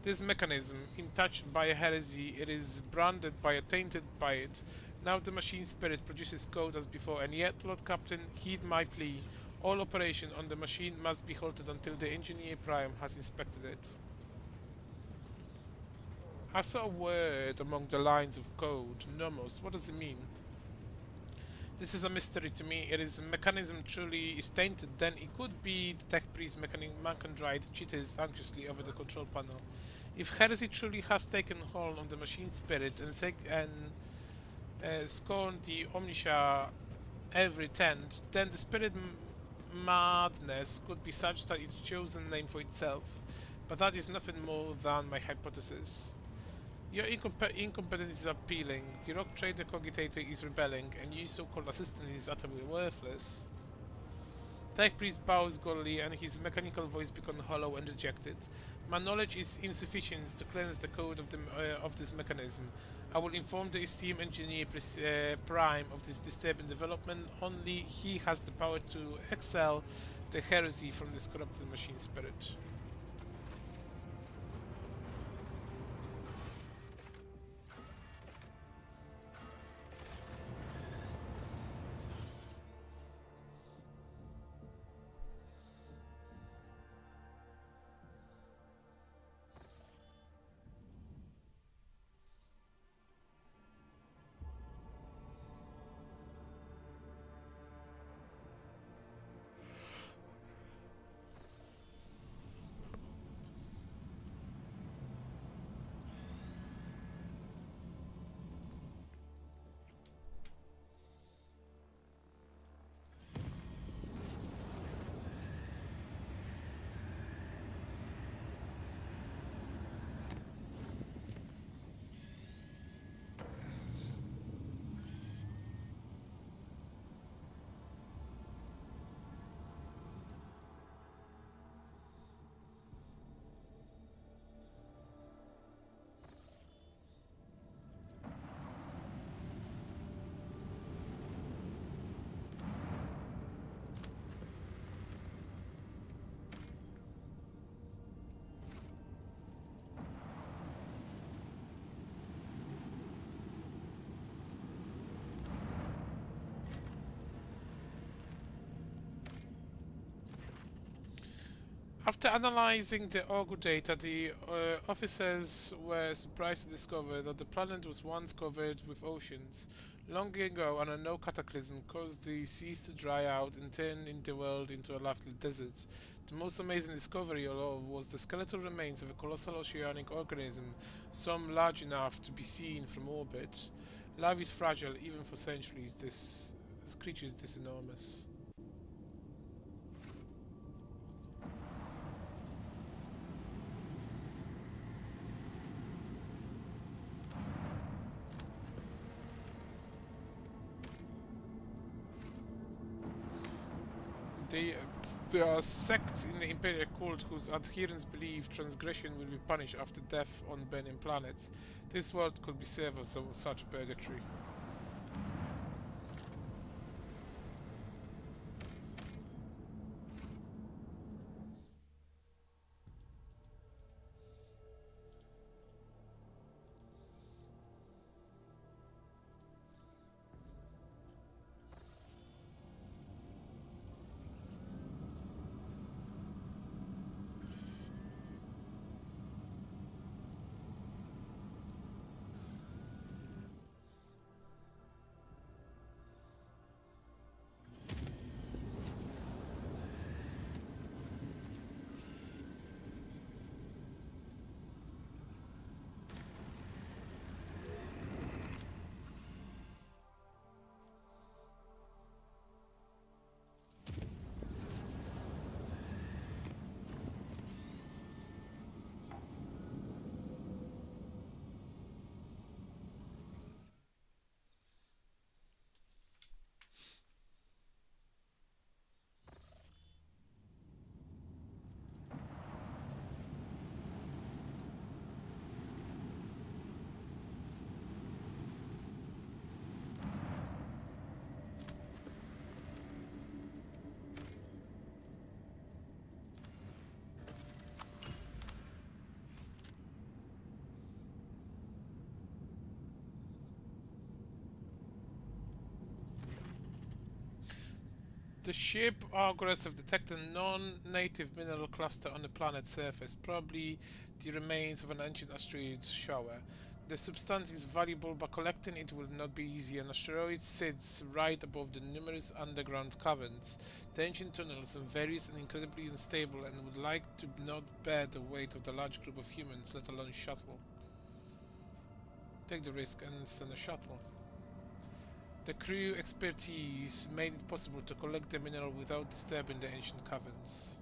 This mechanism, untouched by a heresy, it is branded by a tainted by it. Now the machine spirit produces code as before, and yet, Lord Captain, heed my plea. All operation on the machine must be halted until the Engineer Prime has inspected it. I saw a word among the lines of code. Nomos. What does it mean? This is a mystery to me. It is a mechanism truly is tainted, then it could be the tech priest Mancandrite cheaters anxiously over the control panel. If heresy truly has taken hold on the machine spirit and scorned the Omniscia every tent, then the spirit madness could be such that it's chosen name for itself. But that is nothing more than my hypothesis. Your incompetence is appealing, the rock trader cogitator is rebelling, and your so-called assistant is utterly worthless. Tech Priest bows gaudily, and his mechanical voice becomes hollow and dejected. My knowledge is insufficient to cleanse the code of this mechanism. I will inform the esteemed engineer Prime of this disturbing development. Only he has the power to exile the heresy from this corrupted machine spirit. After analyzing the Augur data, the officers were surprised to discover that the planet was once covered with oceans. Long ago, an unknown cataclysm caused the seas to dry out and turn the world into a lovely desert. The most amazing discovery of all was the skeletal remains of a colossal oceanic organism, some large enough to be seen from orbit. Life is fragile even for centuries. This creature is this enormous. They, there are sects in the Imperial cult whose adherents believe transgression will be punished after death on burning planets. This world could be saved as such purgatory. The ship Argus have detected a non-native mineral cluster on the planet's surface, probably the remains of an ancient asteroid shower. The substance is valuable, but collecting it will not be easy. An asteroid sits right above the numerous underground caverns. The ancient tunnels are various and incredibly unstable, and would like to not bear the weight of the large group of humans, let alone shuttle. Take the risk and send a shuttle. The crew expertise made it possible to collect the mineral without disturbing the ancient caverns.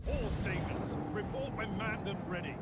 All stations, report when manned and ready.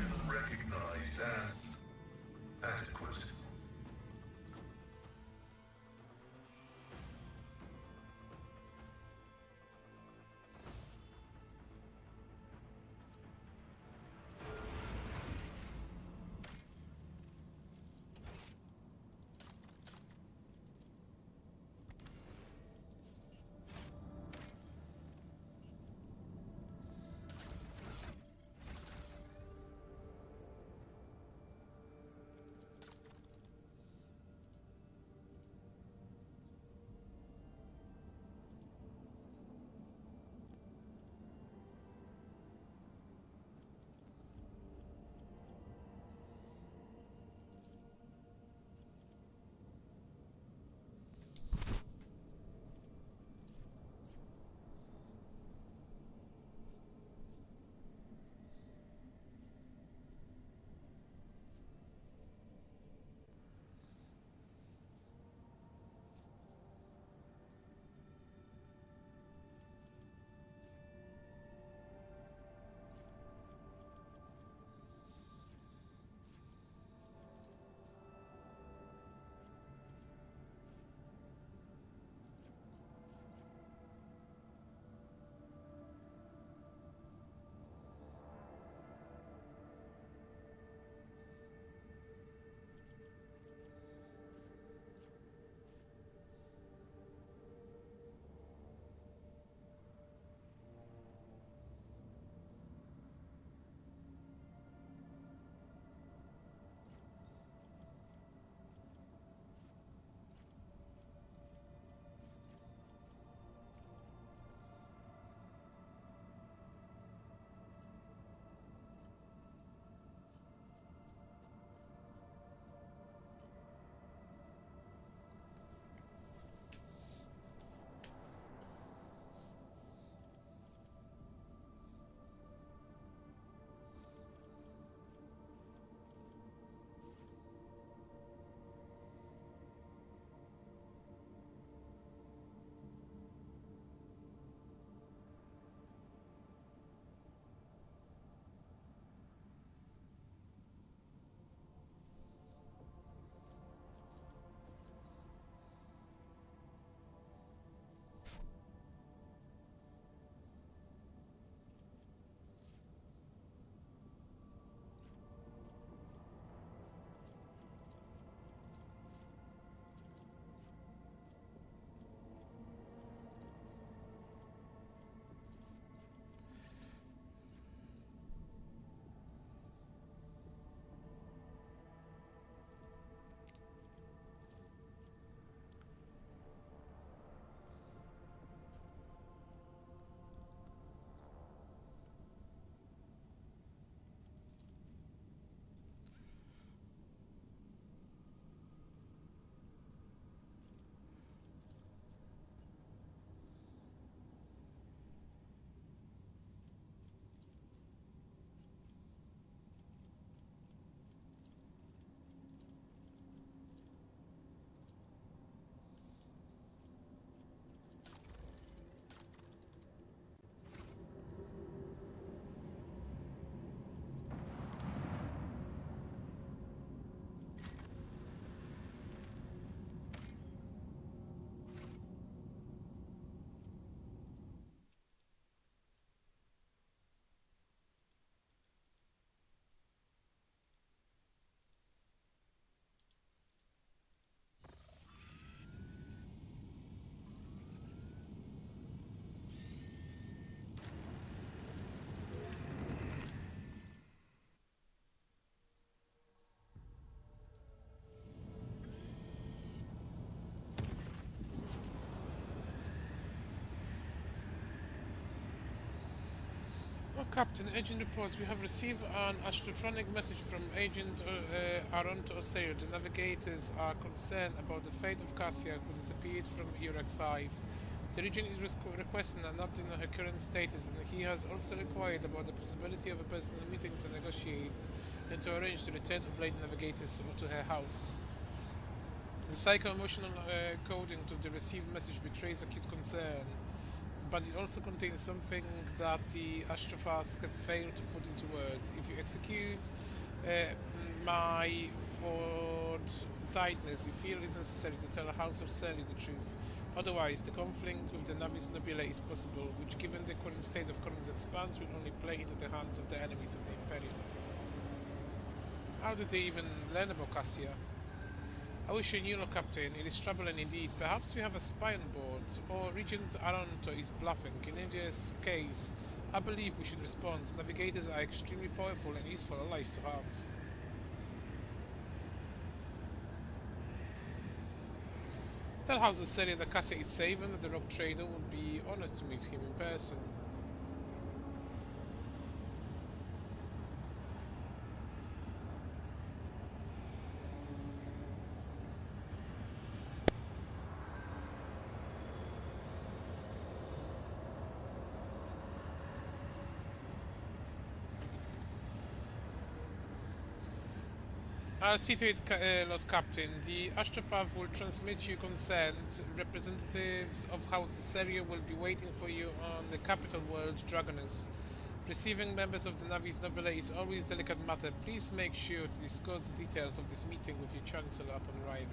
been recognized as adequate. Well, Captain, Agent reports we have received an astrophonic message from Agent Aronto Osair. The navigators are concerned about the fate of Cassia, who disappeared from Iraq 5. The region is requesting an update on her current status, and he has also inquired about the possibility of a personal meeting to negotiate and to arrange the return of lady navigators to her house. The psycho-emotional coding to the received message betrays acute concern. but it also contains something that the astrophars have failed to put into words. If you execute my forthrightness, you feel it's necessary to tell the House of Surly the truth. Otherwise, the conflict with the Navis Nebula is possible, which, given the current state of Coron's expanse, will only play into the hands of the enemies of the Imperium. How did they even learn about Cassia? I wish you knew, Lord Captain. It is troubling indeed. Perhaps we have a spy on board, or Regent Aranto is bluffing. In this case, I believe we should respond. Navigators are extremely powerful and useful allies to have. Tell House of Celia that Cassia is safe and that the rock trader would be honored to meet him in person. I'll see to it, Lord Captain. The Astropath will transmit you consent. Representatives of House Serio will be waiting for you on the capital world, Dragonus. Receiving members of the Navis Nobile is always a delicate matter. Please make sure to discuss the details of this meeting with your Chancellor upon arriving.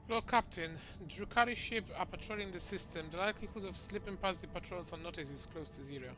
Lord Captain, Drukari ships are patrolling the system. The likelihood of slipping past the patrols unnoticed is close to zero.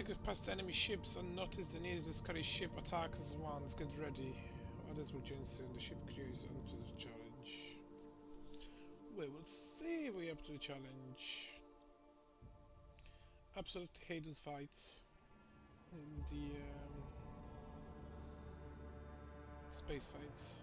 Tigers passed enemy ships and noticed the nearest Scottish ship. Attackers once, get ready. Others will join soon. The ship crew is up to the challenge. We will see if we're up to the challenge. Absolutely hate those fights. The space fights.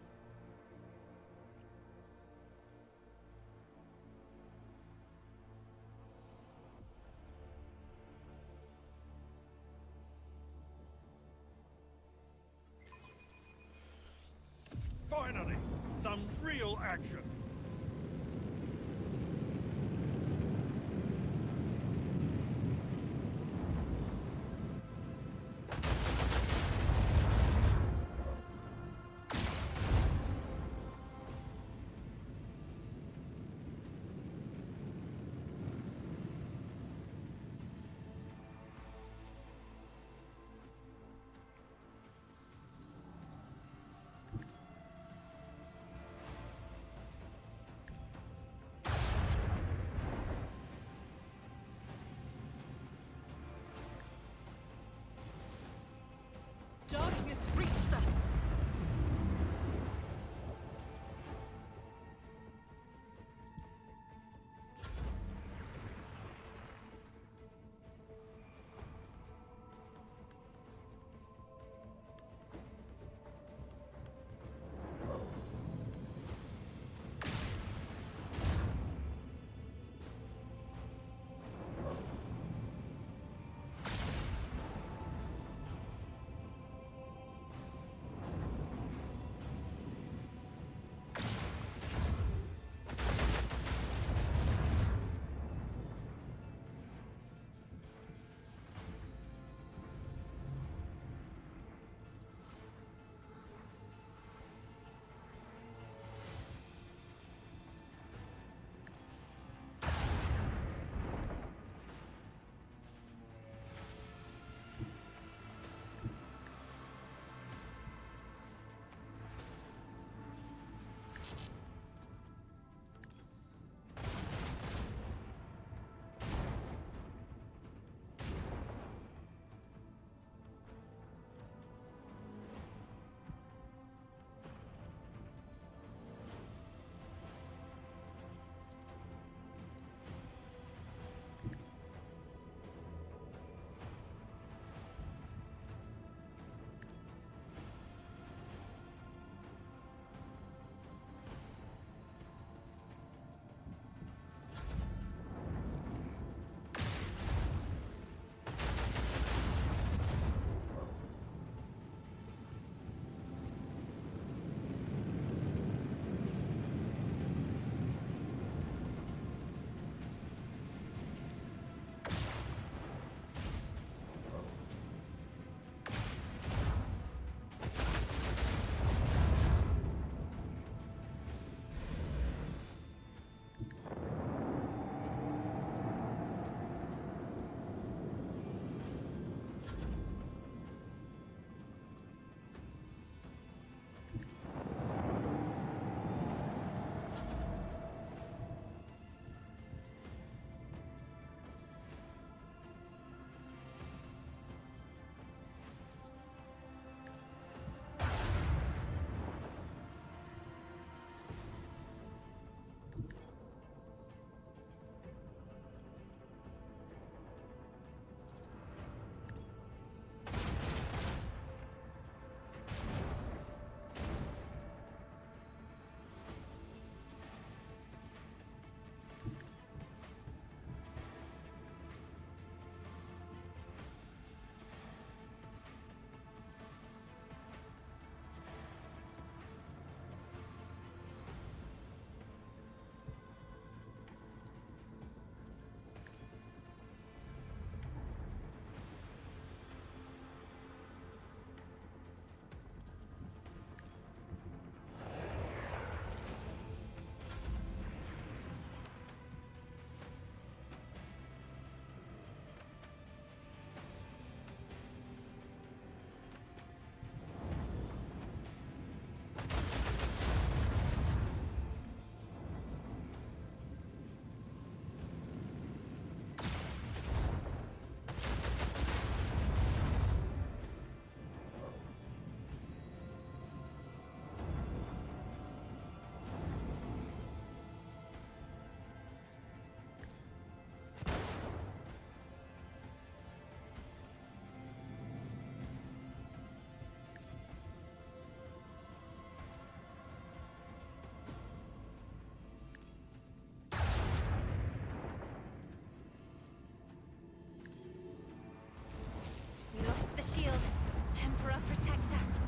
Finally, some real action. Darkness reached us. the shield. Emperor, protect us.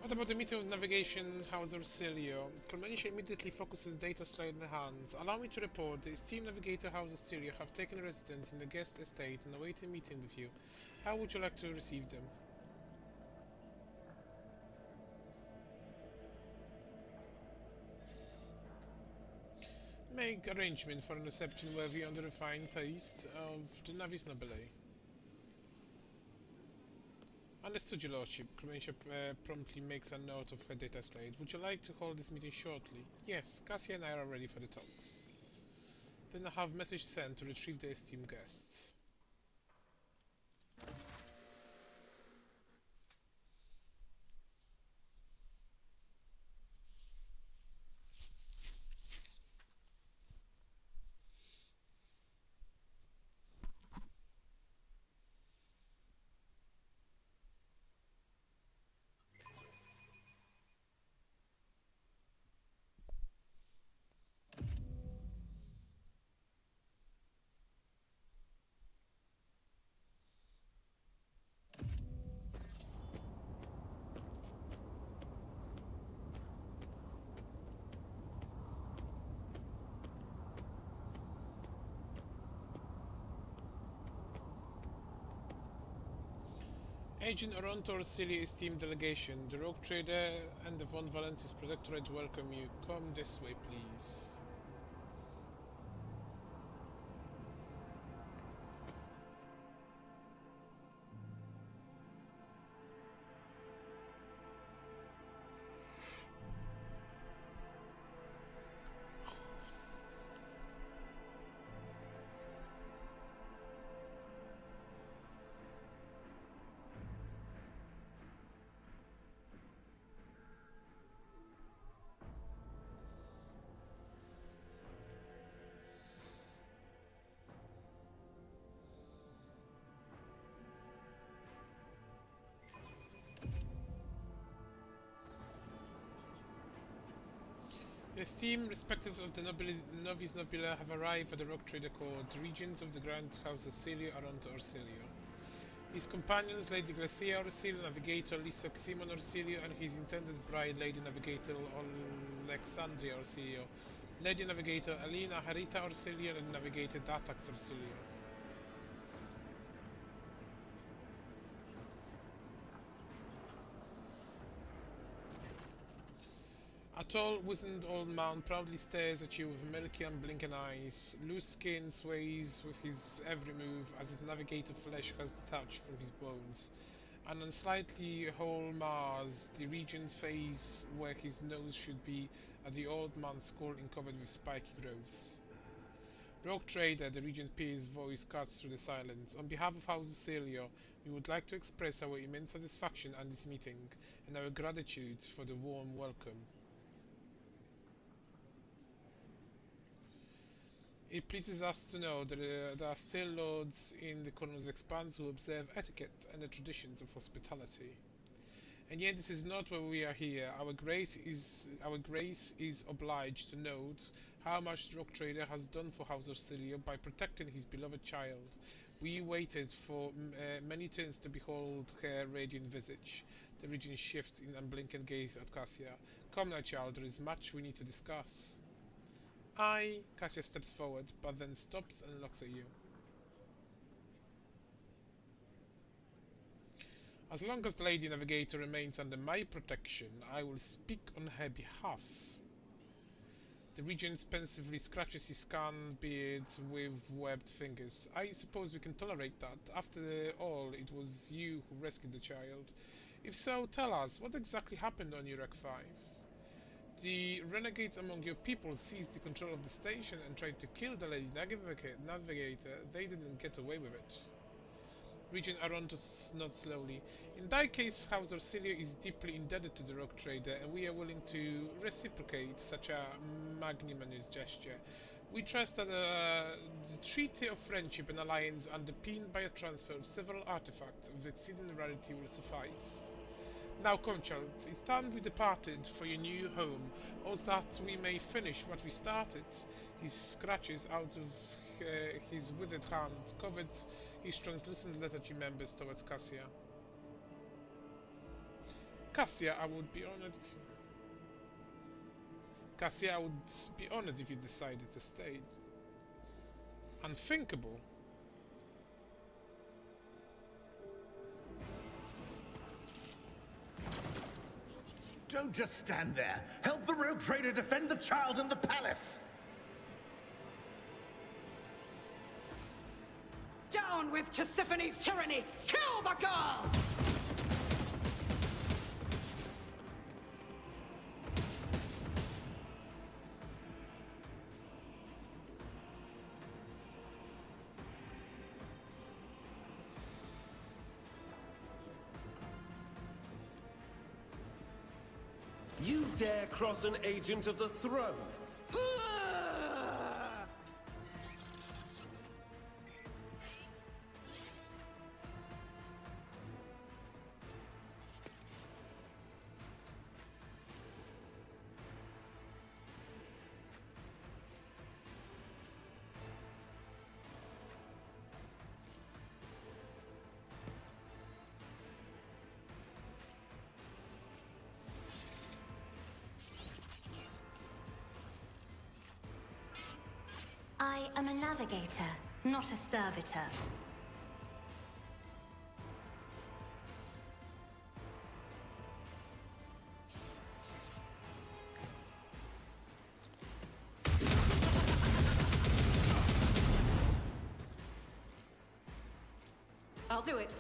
What about the meeting of navigation House Auxilio? Colmenisha immediately focuses data slide in the hands. Allow me to report the esteemed navigator House Auxilio have taken residence in the guest estate and await a meeting with you. How would you like to receive them? Make arrangement for a reception worthy of the refined taste of the Navis Nobile. Understood, your lordship. Croatia promptly makes a note of her data slate. Would you like to hold this meeting shortly? Yes, Cassia and I are ready for the talks. Then I have message sent to retrieve the esteemed guests. Agent Oronto Orsili esteemed delegation, the rogue trader and the Von Valensis Protectorate welcome you. Come this way, please. The esteemed respectives of the Novice Nobila have arrived at the Rock Trader Court, the regents of the Grand House Auxilio Aronto Orsilio. His companions Lady Glacia Orsilio, Navigator Lisa Simon Orsilio, and his intended bride Lady Navigator Alexandria Orsilio, Lady Navigator Alina Harita Orsilio, and Navigator Datax Orsilio. A tall, wizened old man proudly stares at you with milky and blinking eyes. Loose skin sways with his every move as if navigator flesh has detached from his bones. And on slightly whole Mars, the regent's face where his nose should be, at the old man's skull covered with spiky growths. Rogue Trader, the regent peer's voice cuts through the silence. On behalf of House Celio, we would like to express our immense satisfaction at this meeting and our gratitude for the warm welcome. It pleases us to know that there are still lords in the Colonel's Expanse who observe etiquette and the traditions of hospitality. And yet this is not why we are here. Our grace is obliged to note how much the Rock Trader has done for House Auxilio by protecting his beloved child. We waited for many turns to behold her radiant visage. The regent shifts in unblinking gaze at Cassia. Come now, child, there is much we need to discuss. Cassia steps forward, but then stops and looks at you. As long as the Lady Navigator remains under my protection, I will speak on her behalf. The regent pensively scratches his scant beard with webbed fingers. I suppose we can tolerate that. After all, it was you who rescued the child. If so, tell us, what exactly happened on Urek 5? The renegades among your people seized the control of the station and tried to kill the Lady Navigator. They didn't get away with it. Regent Arontos nods slowly. In that case, House Orsilio is deeply indebted to the Rock Trader, and we are willing to reciprocate such a magnanimous gesture. We trust that the Treaty of Friendship and Alliance, underpinned by a transfer of several artifacts of exceeding rarity, will suffice. Now come, child, it's time we departed for your new home, or that we may finish what we started. He scratches out of his withered hand, covered his translucent lethargy members towards Cassia. Cassia, I would be honored if Cassia, I would be honored if you decided to stay. Unthinkable. Don't just stand there. Help the rogue trader defend the child and the palace! Down with Tisiphone's tyranny! Kill the girl! You dare cross an agent of the throne? I am a navigator, not a servitor. I'll do it.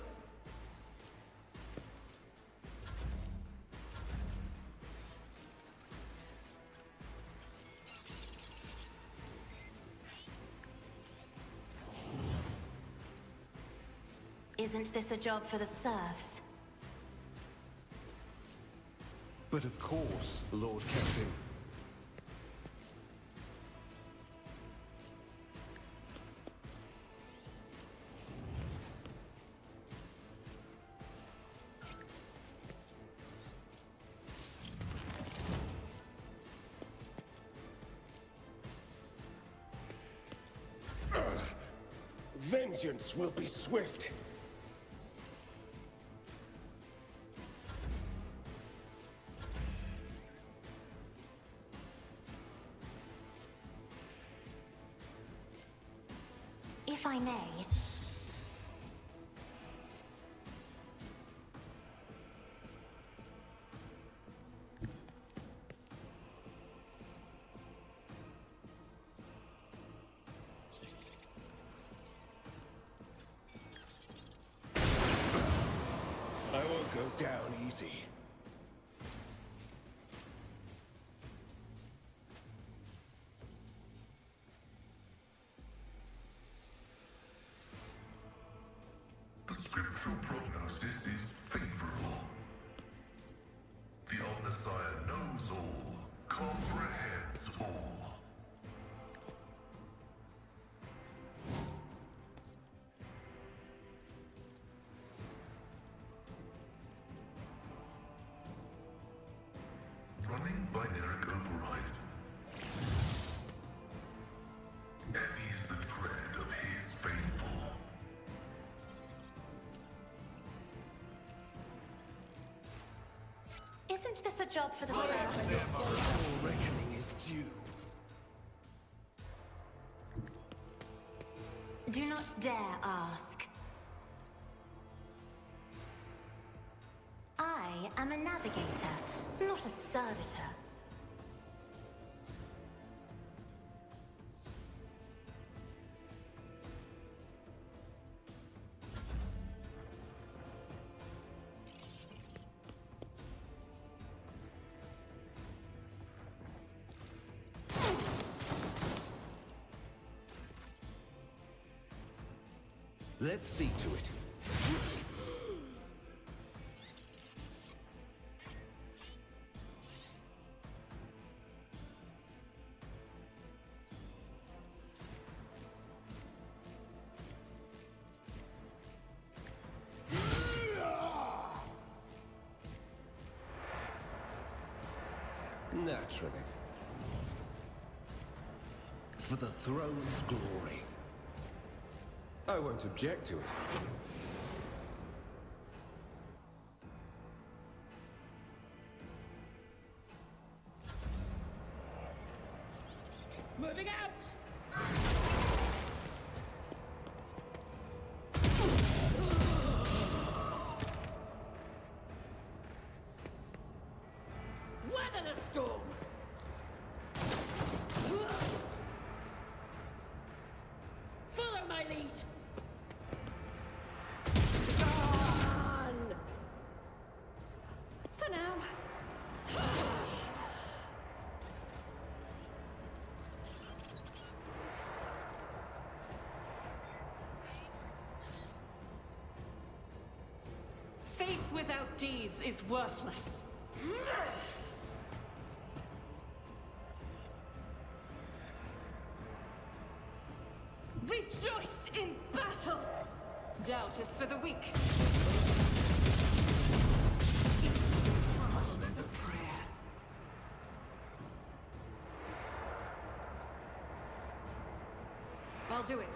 Isn't this a job for the serfs? But of course, Lord Captain. Vengeance will be swift. If I may. I won't go down easy. The scriptural prognosis is favorable. The Omnissiah knows all, comprehends all. Running binaric override. Heavy is the tread of his faithful. Isn't this a job for the serfs? Your reckoning is due. Do not dare ask. I am a navigator, not a servitor. Let's see to it. Naturally. For the throne's glory. I won't object to it. Weather the storm! Follow my lead! Gone! For now. Faith without deeds is worthless. Rejoice in battle! Doubt is for the weak. Calm as a prayer. I'll do it.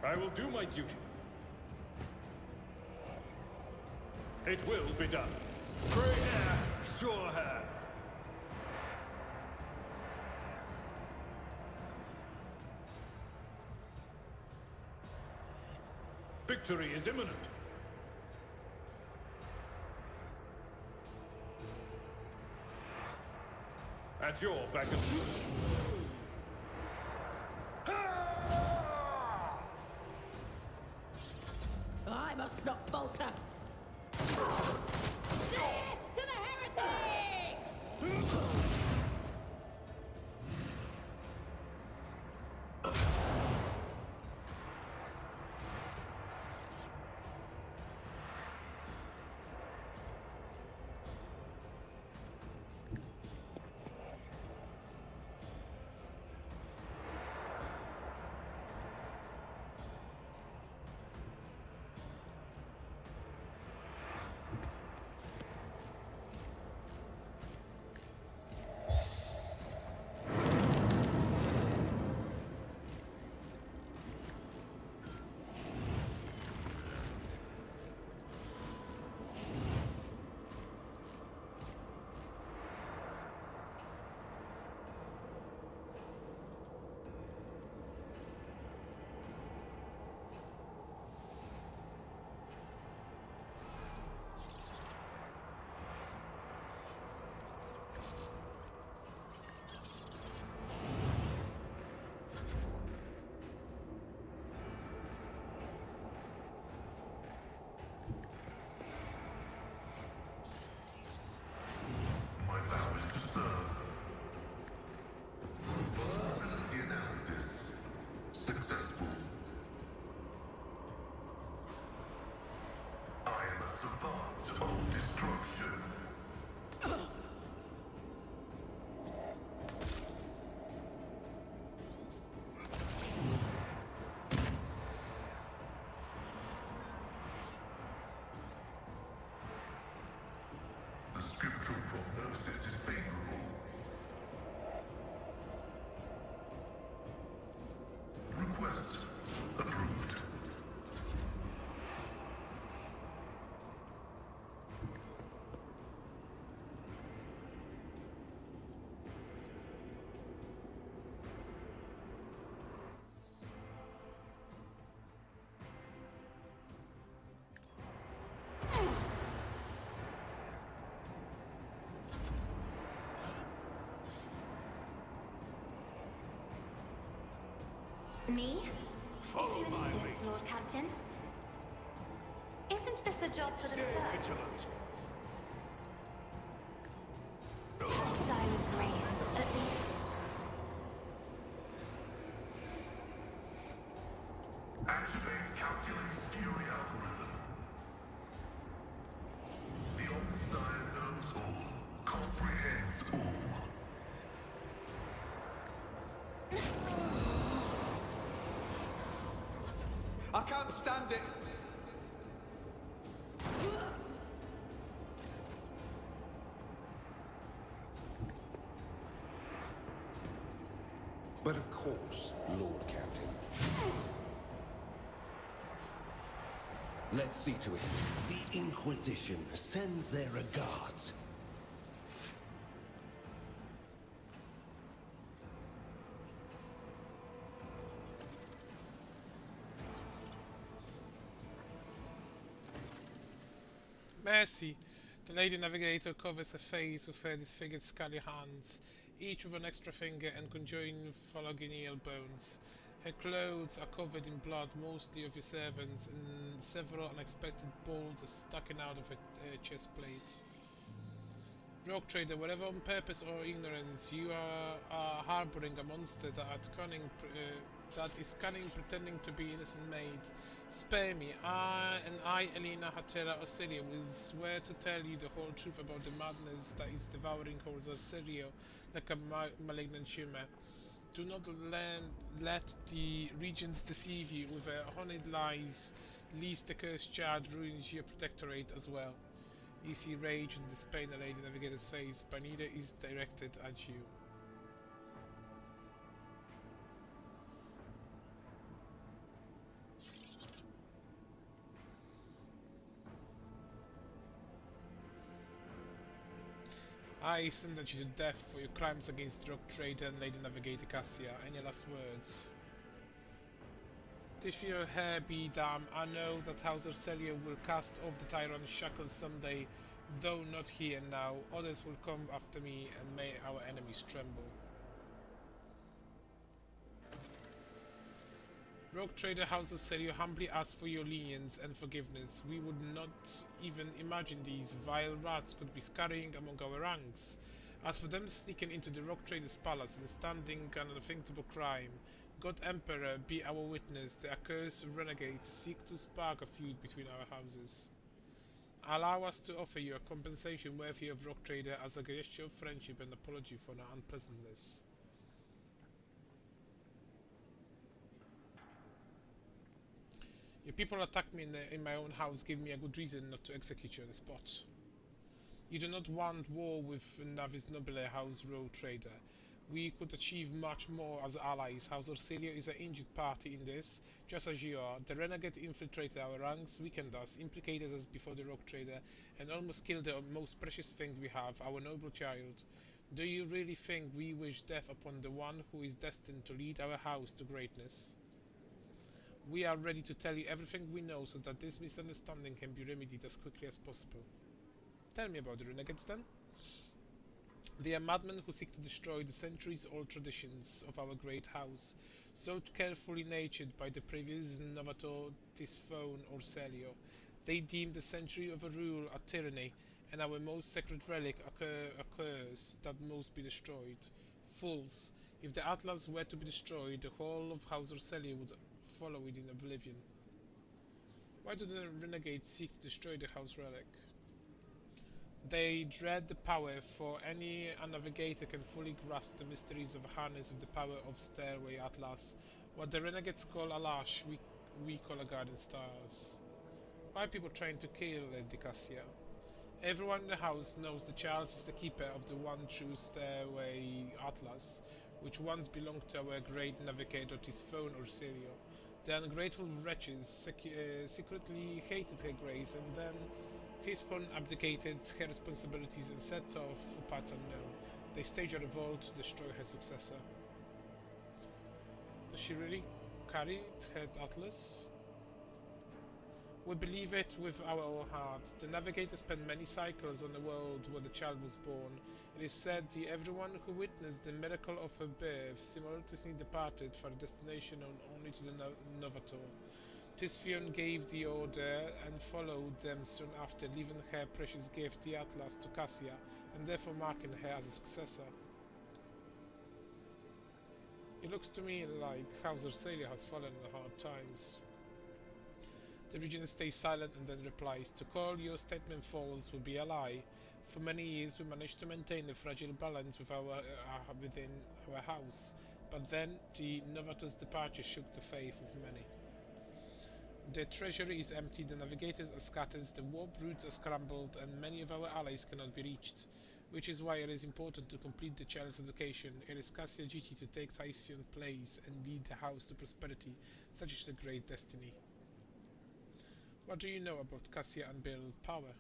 I will do my duty. It will be done. Grey hair, sure hair. Victory is imminent. At your beck and I must not falter! Death to the heretics! My vow is to serve. Vulnerability analysis. Successful. I am a savant of destruction. The scriptural prognosis is favorable. Request approved. Me? Follow If you my insist, lead. Lord Captain. Isn't this a job for the Stay serfs? vigilant. Let it die with grace, at least. Activate calculus fury algorithm. The Omniscient knows all, comprehends all. I can't stand it. But of course, Lord Captain. Let's see to it. The Inquisition sends their regards. Mercy! The Lady Navigator covers her face with her disfigured scaly hands, each with an extra finger and conjoined phalangeal bones. Her clothes are covered in blood, mostly of your servants, and several unexpected bolts are sticking out of her chest plate. Rogue Trader, whether on purpose or ignorance, you are harboring a monster that is cunning, pretending to be innocent maid. Spare me. I, Elena Hatera Osirio, will swear to tell you the whole truth about the madness that is devouring Horza Osirio like a malignant tumor. Do not let the regents deceive you with their honeyed lies, lest the cursed child ruins your protectorate as well. You see rage and despair in the Lady Navigator's face, but neither is directed at you. I sentence you to death for your crimes against Rogue Trader and Lady Navigator Cassia. Any last words? If your hair be damned, I know that House Celia will cast off the tyrant's shackles someday, though not here and now. Others will come after me, and may our enemies tremble. Rogue Trader House of Celia humbly asks for your lenience and forgiveness. We would not even imagine these vile rats could be scurrying among our ranks. As for them sneaking into the Rogue Trader's palace and standing an unthinkable crime, God Emperor be our witness, the accursed renegades seek to spark a feud between our houses. Allow us to offer you a compensation worthy of Rogue Trader as a gesture of friendship and apology for our unpleasantness. Your people attacked me in my own house, gave me a good reason not to execute you on the spot. You do not want war with Navis Nobile House Rogue Trader. We could achieve much more as allies. House Orsilia is an injured party in this, just as you are. The renegade infiltrated our ranks, weakened us, implicated us before the Rogue Trader, and almost killed the most precious thing we have, our noble child. Do you really think we wish death upon the one who is destined to lead our house to greatness? We are ready to tell you everything we know so that this misunderstanding can be remedied as quickly as possible. Tell me about the renegades then. They are madmen who seek to destroy the centuries-old traditions of our great house, so carefully nurtured by the previous Novator, Tisphone, or Celio. They deem the century of a rule a tyranny, and our most sacred relic a curse that must be destroyed. Fools! If the Atlas were to be destroyed, the whole of House Orcelia would follow it in oblivion. Why do the renegades seek to destroy the house relic? They dread the power, for any navigator can fully grasp the mysteries of harness of the power of Stairway Atlas. What the renegades call a lash, we call a guardian stars. Why are people trying to kill Lady Cassia? Everyone in the house knows the Charles is the keeper of the one true Stairway Atlas, which once belonged to our great navigator Tisphone or Sirio. The ungrateful wretches secretly hated her grace, and then Tisphone abdicated her responsibilities and set off for parts unknown. They staged a revolt to destroy her successor. Does she really carry her Atlas? We believe it with our whole heart. The navigator spent many cycles on the world where the child was born. It is said that everyone who witnessed the miracle of her birth simultaneously departed for a destination known only to the Novator. Tisphone gave the order and followed them soon after, leaving her precious gift, the Atlas, to Cassia, and therefore marking her as a successor. It looks to me like House Orcelia has fallen in hard times. The regent stays silent and then replies, "To call your statement false would be a lie. For many years we managed to maintain a fragile balance within our house, but then the Novator's departure shook the faith of many. The treasury is empty, the navigators are scattered, the warp routes are scrambled, and many of our allies cannot be reached. which is why it is important to complete the child's education. It is Cassia's duty to take Thysion's place and lead the house to prosperity. Such is the great destiny. What do you know about Cassia unbridled power?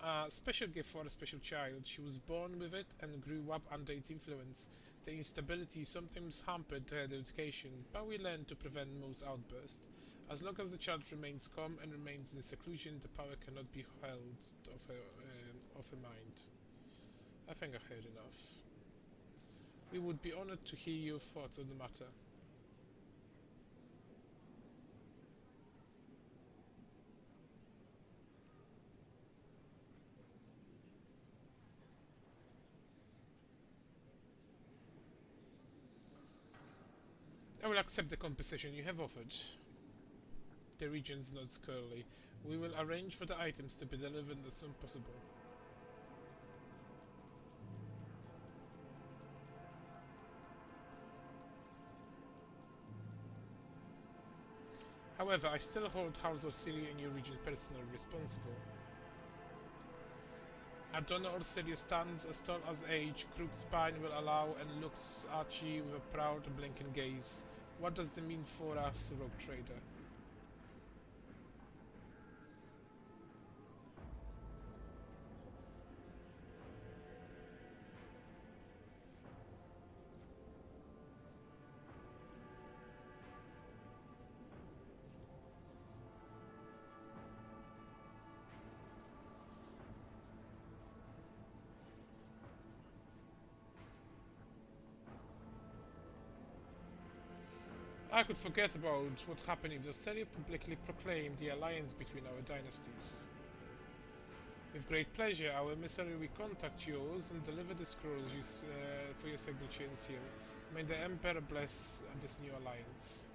A special gift for a special child. She was born with it and grew up under its influence. The instability sometimes hampered her education, but we learned to prevent most outbursts. As long as the child remains calm and remains in seclusion, the power cannot be held of her mind. I think I heard enough. We would be honored to hear your thoughts on the matter. I will accept the compensation you have offered. The regent nods curly. We will arrange for the items to be delivered as soon as possible. However, I still hold House Orsilia and your regent personally responsible. Adonna Orsilia stands as tall as age, crooked spine will allow, and looks at you with a proud, blinking gaze. What does this mean for us, rogue trader? I could forget about what happened if Orsilia publicly proclaimed the alliance between our dynasties. With great pleasure, our emissary will contact yours and deliver the scrolls for your signature and seal. May the Emperor bless this new alliance.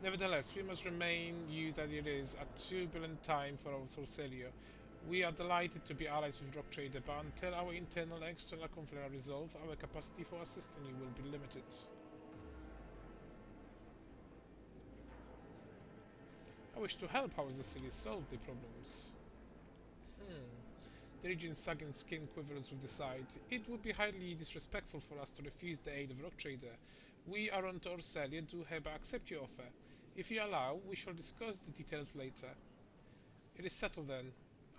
Nevertheless, we must remain you that it is a turbulent time for our Orsilia. We are delighted to be allies with Rock Trader, but until our internal and external conflict are resolved, our capacity for assisting you will be limited. I wish to help House Orsilia solve the problems. The regent's sagging skin quivers with the sight. It would be highly disrespectful for us to refuse the aid of Rock Trader. We are on to Orsilia, do hereby accept your offer. If you allow, we shall discuss the details later. It is settled then.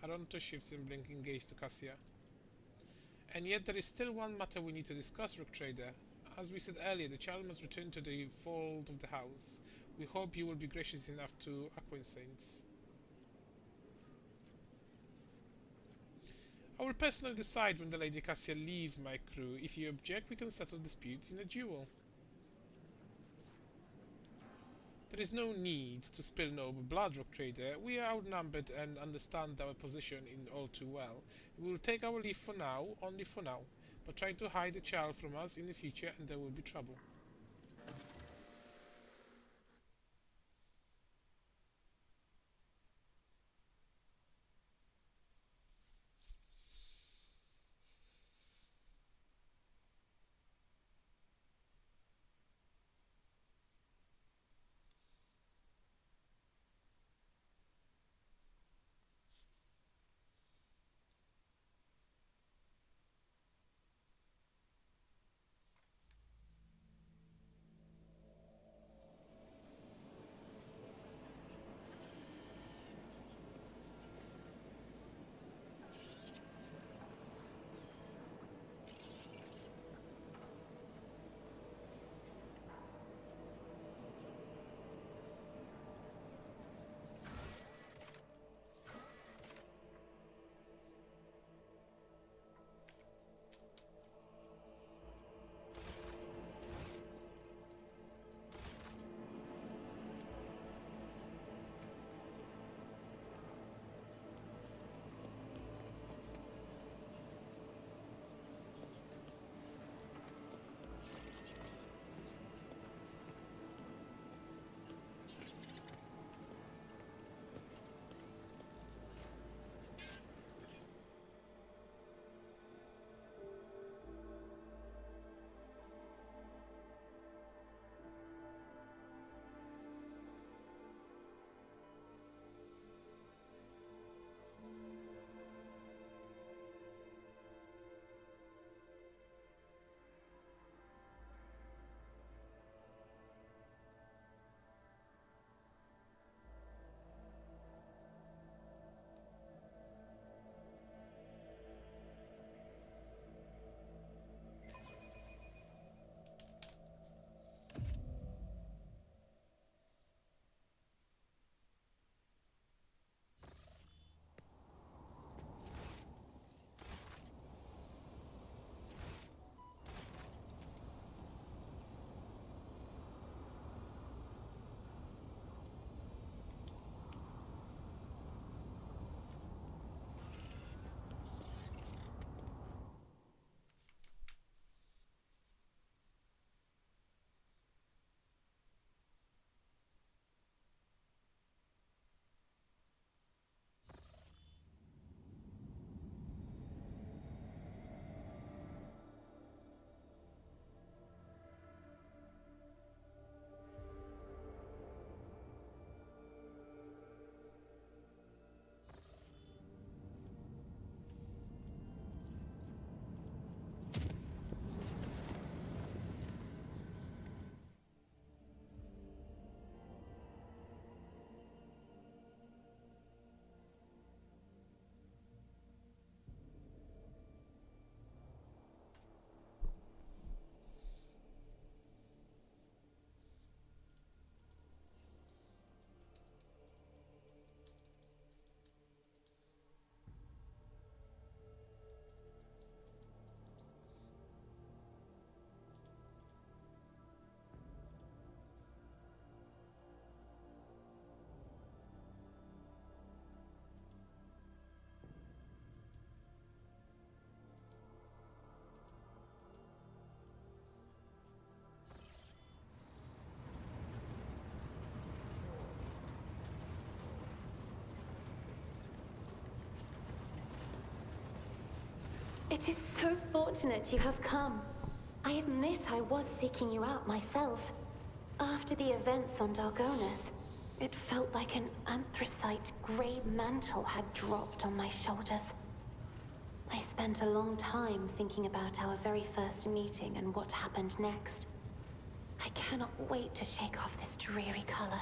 Aronto shifts in blinking gaze to Cassia. And yet there is still one matter we need to discuss, Rock Trader. As we said earlier, the child must return to the fold of the house. We hope you will be gracious enough to acquiesce. I will personally decide when the Lady Cassia leaves my crew. If you object, we can settle disputes in a duel. There is no need to spill noble blood, Rock Trader. We are outnumbered and understand our position in all too well. We will take our leave for now, only for now. But try to hide the child from us in the future and there will be trouble. It is so fortunate you have come. I admit I was seeking you out myself. After the events on Dargonus, it felt like an anthracite grey mantle had dropped on my shoulders. I spent a long time thinking about our very first meeting and what happened next. I cannot wait to shake off this dreary color.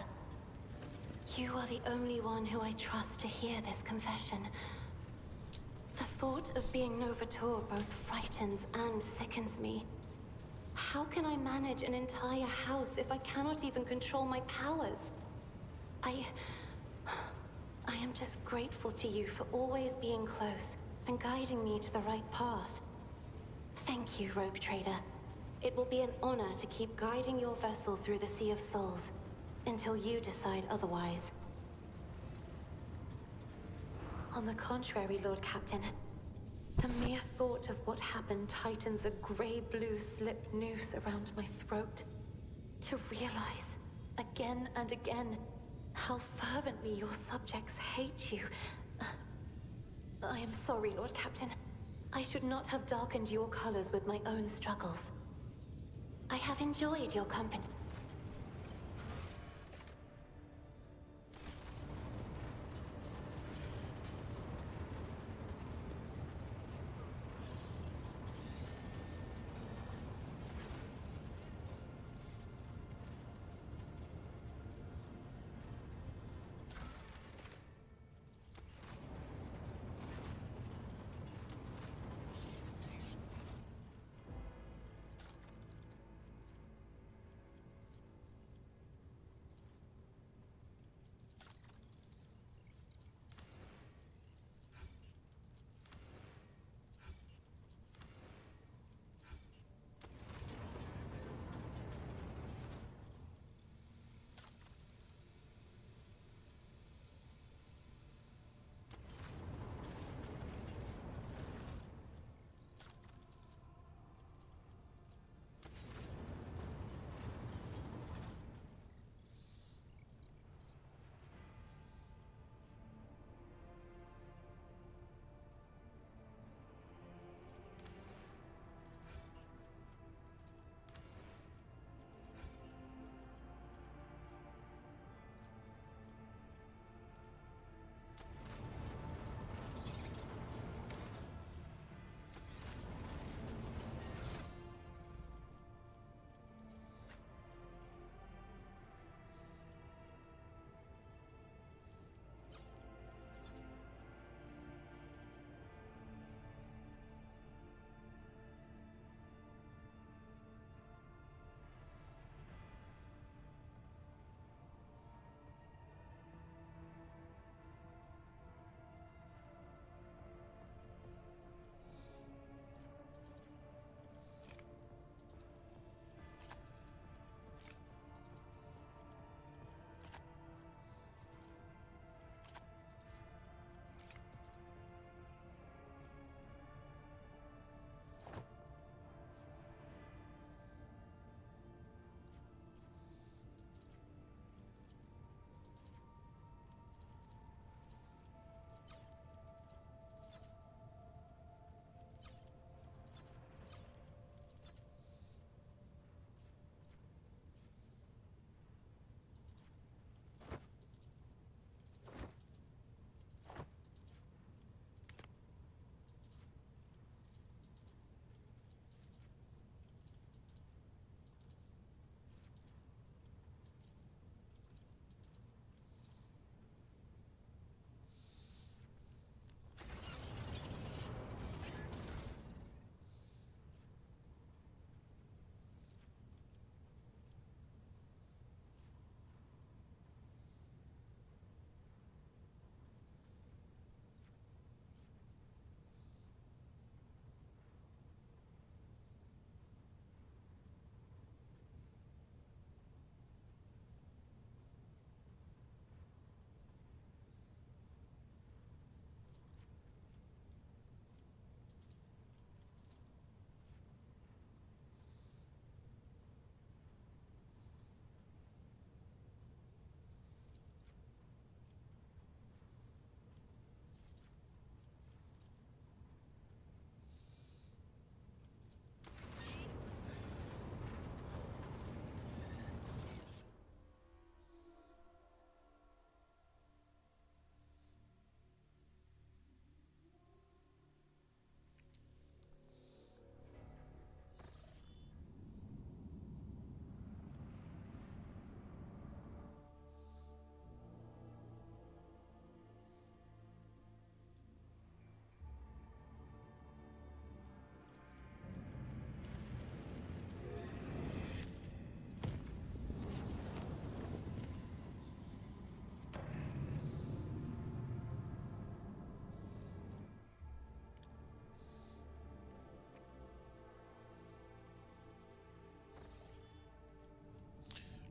You are the only one who I trust to hear this confession. The thought of being Novator both frightens and sickens me. How can I manage an entire house if I cannot even control my powers? I am just grateful to you for always being close and guiding me to the right path. Thank you, Rogue Trader. It will be an honor to keep guiding your vessel through the Sea of Souls, until you decide otherwise. On the contrary, Lord Captain, the mere thought of what happened tightens a grey-blue slip noose around my throat. To realize, again and again, how fervently your subjects hate you. I am sorry, Lord Captain. I should not have darkened your colors with my own struggles. I have enjoyed your company.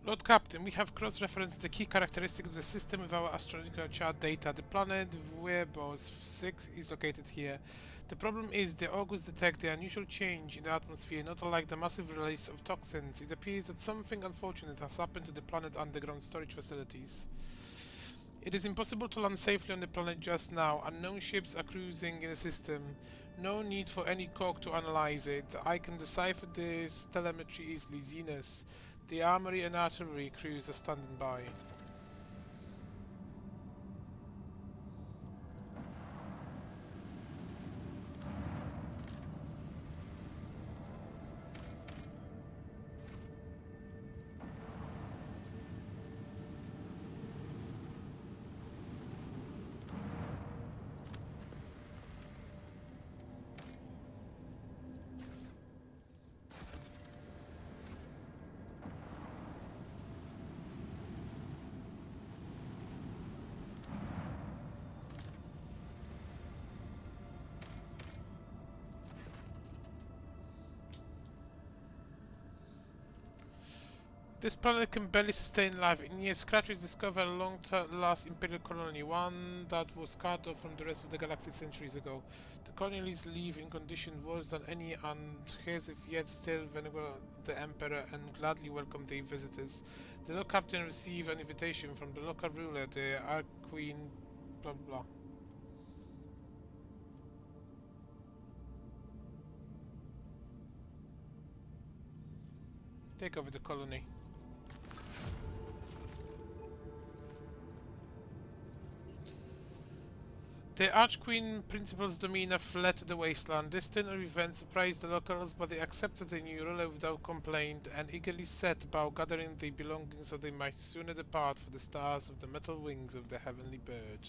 Lord Captain, we have cross-referenced the key characteristic of the system with our astrological chart data. The planet Werbos 6 is located here. The problem is the Augurs detect the unusual change in the atmosphere, not unlike the massive release of toxins. It appears that something unfortunate has happened to the planet underground storage facilities. It is impossible to land safely on the planet just now. Unknown ships are cruising in the system. No need for any cog to analyze it. I can decipher this telemetry easily. Zenus. The armory and artillery crews are standing by. This planet can barely sustain life. In years, Scratchers discovered a long-last Imperial colony, one that was cut off from the rest of the galaxy centuries ago. The colonies live in conditions worse than any and Hezif yet still venerate the Emperor and gladly welcome their visitors. The Lord Captain received an invitation from the local ruler, the Arqueen blah blah. Take over the colony. The Archqueen Principal's Domina fled to the wasteland. This turn of events surprised the locals, but they accepted the new ruler without complaint and eagerly set about gathering their belongings so they might sooner depart for the stars of the metal wings of the heavenly bird.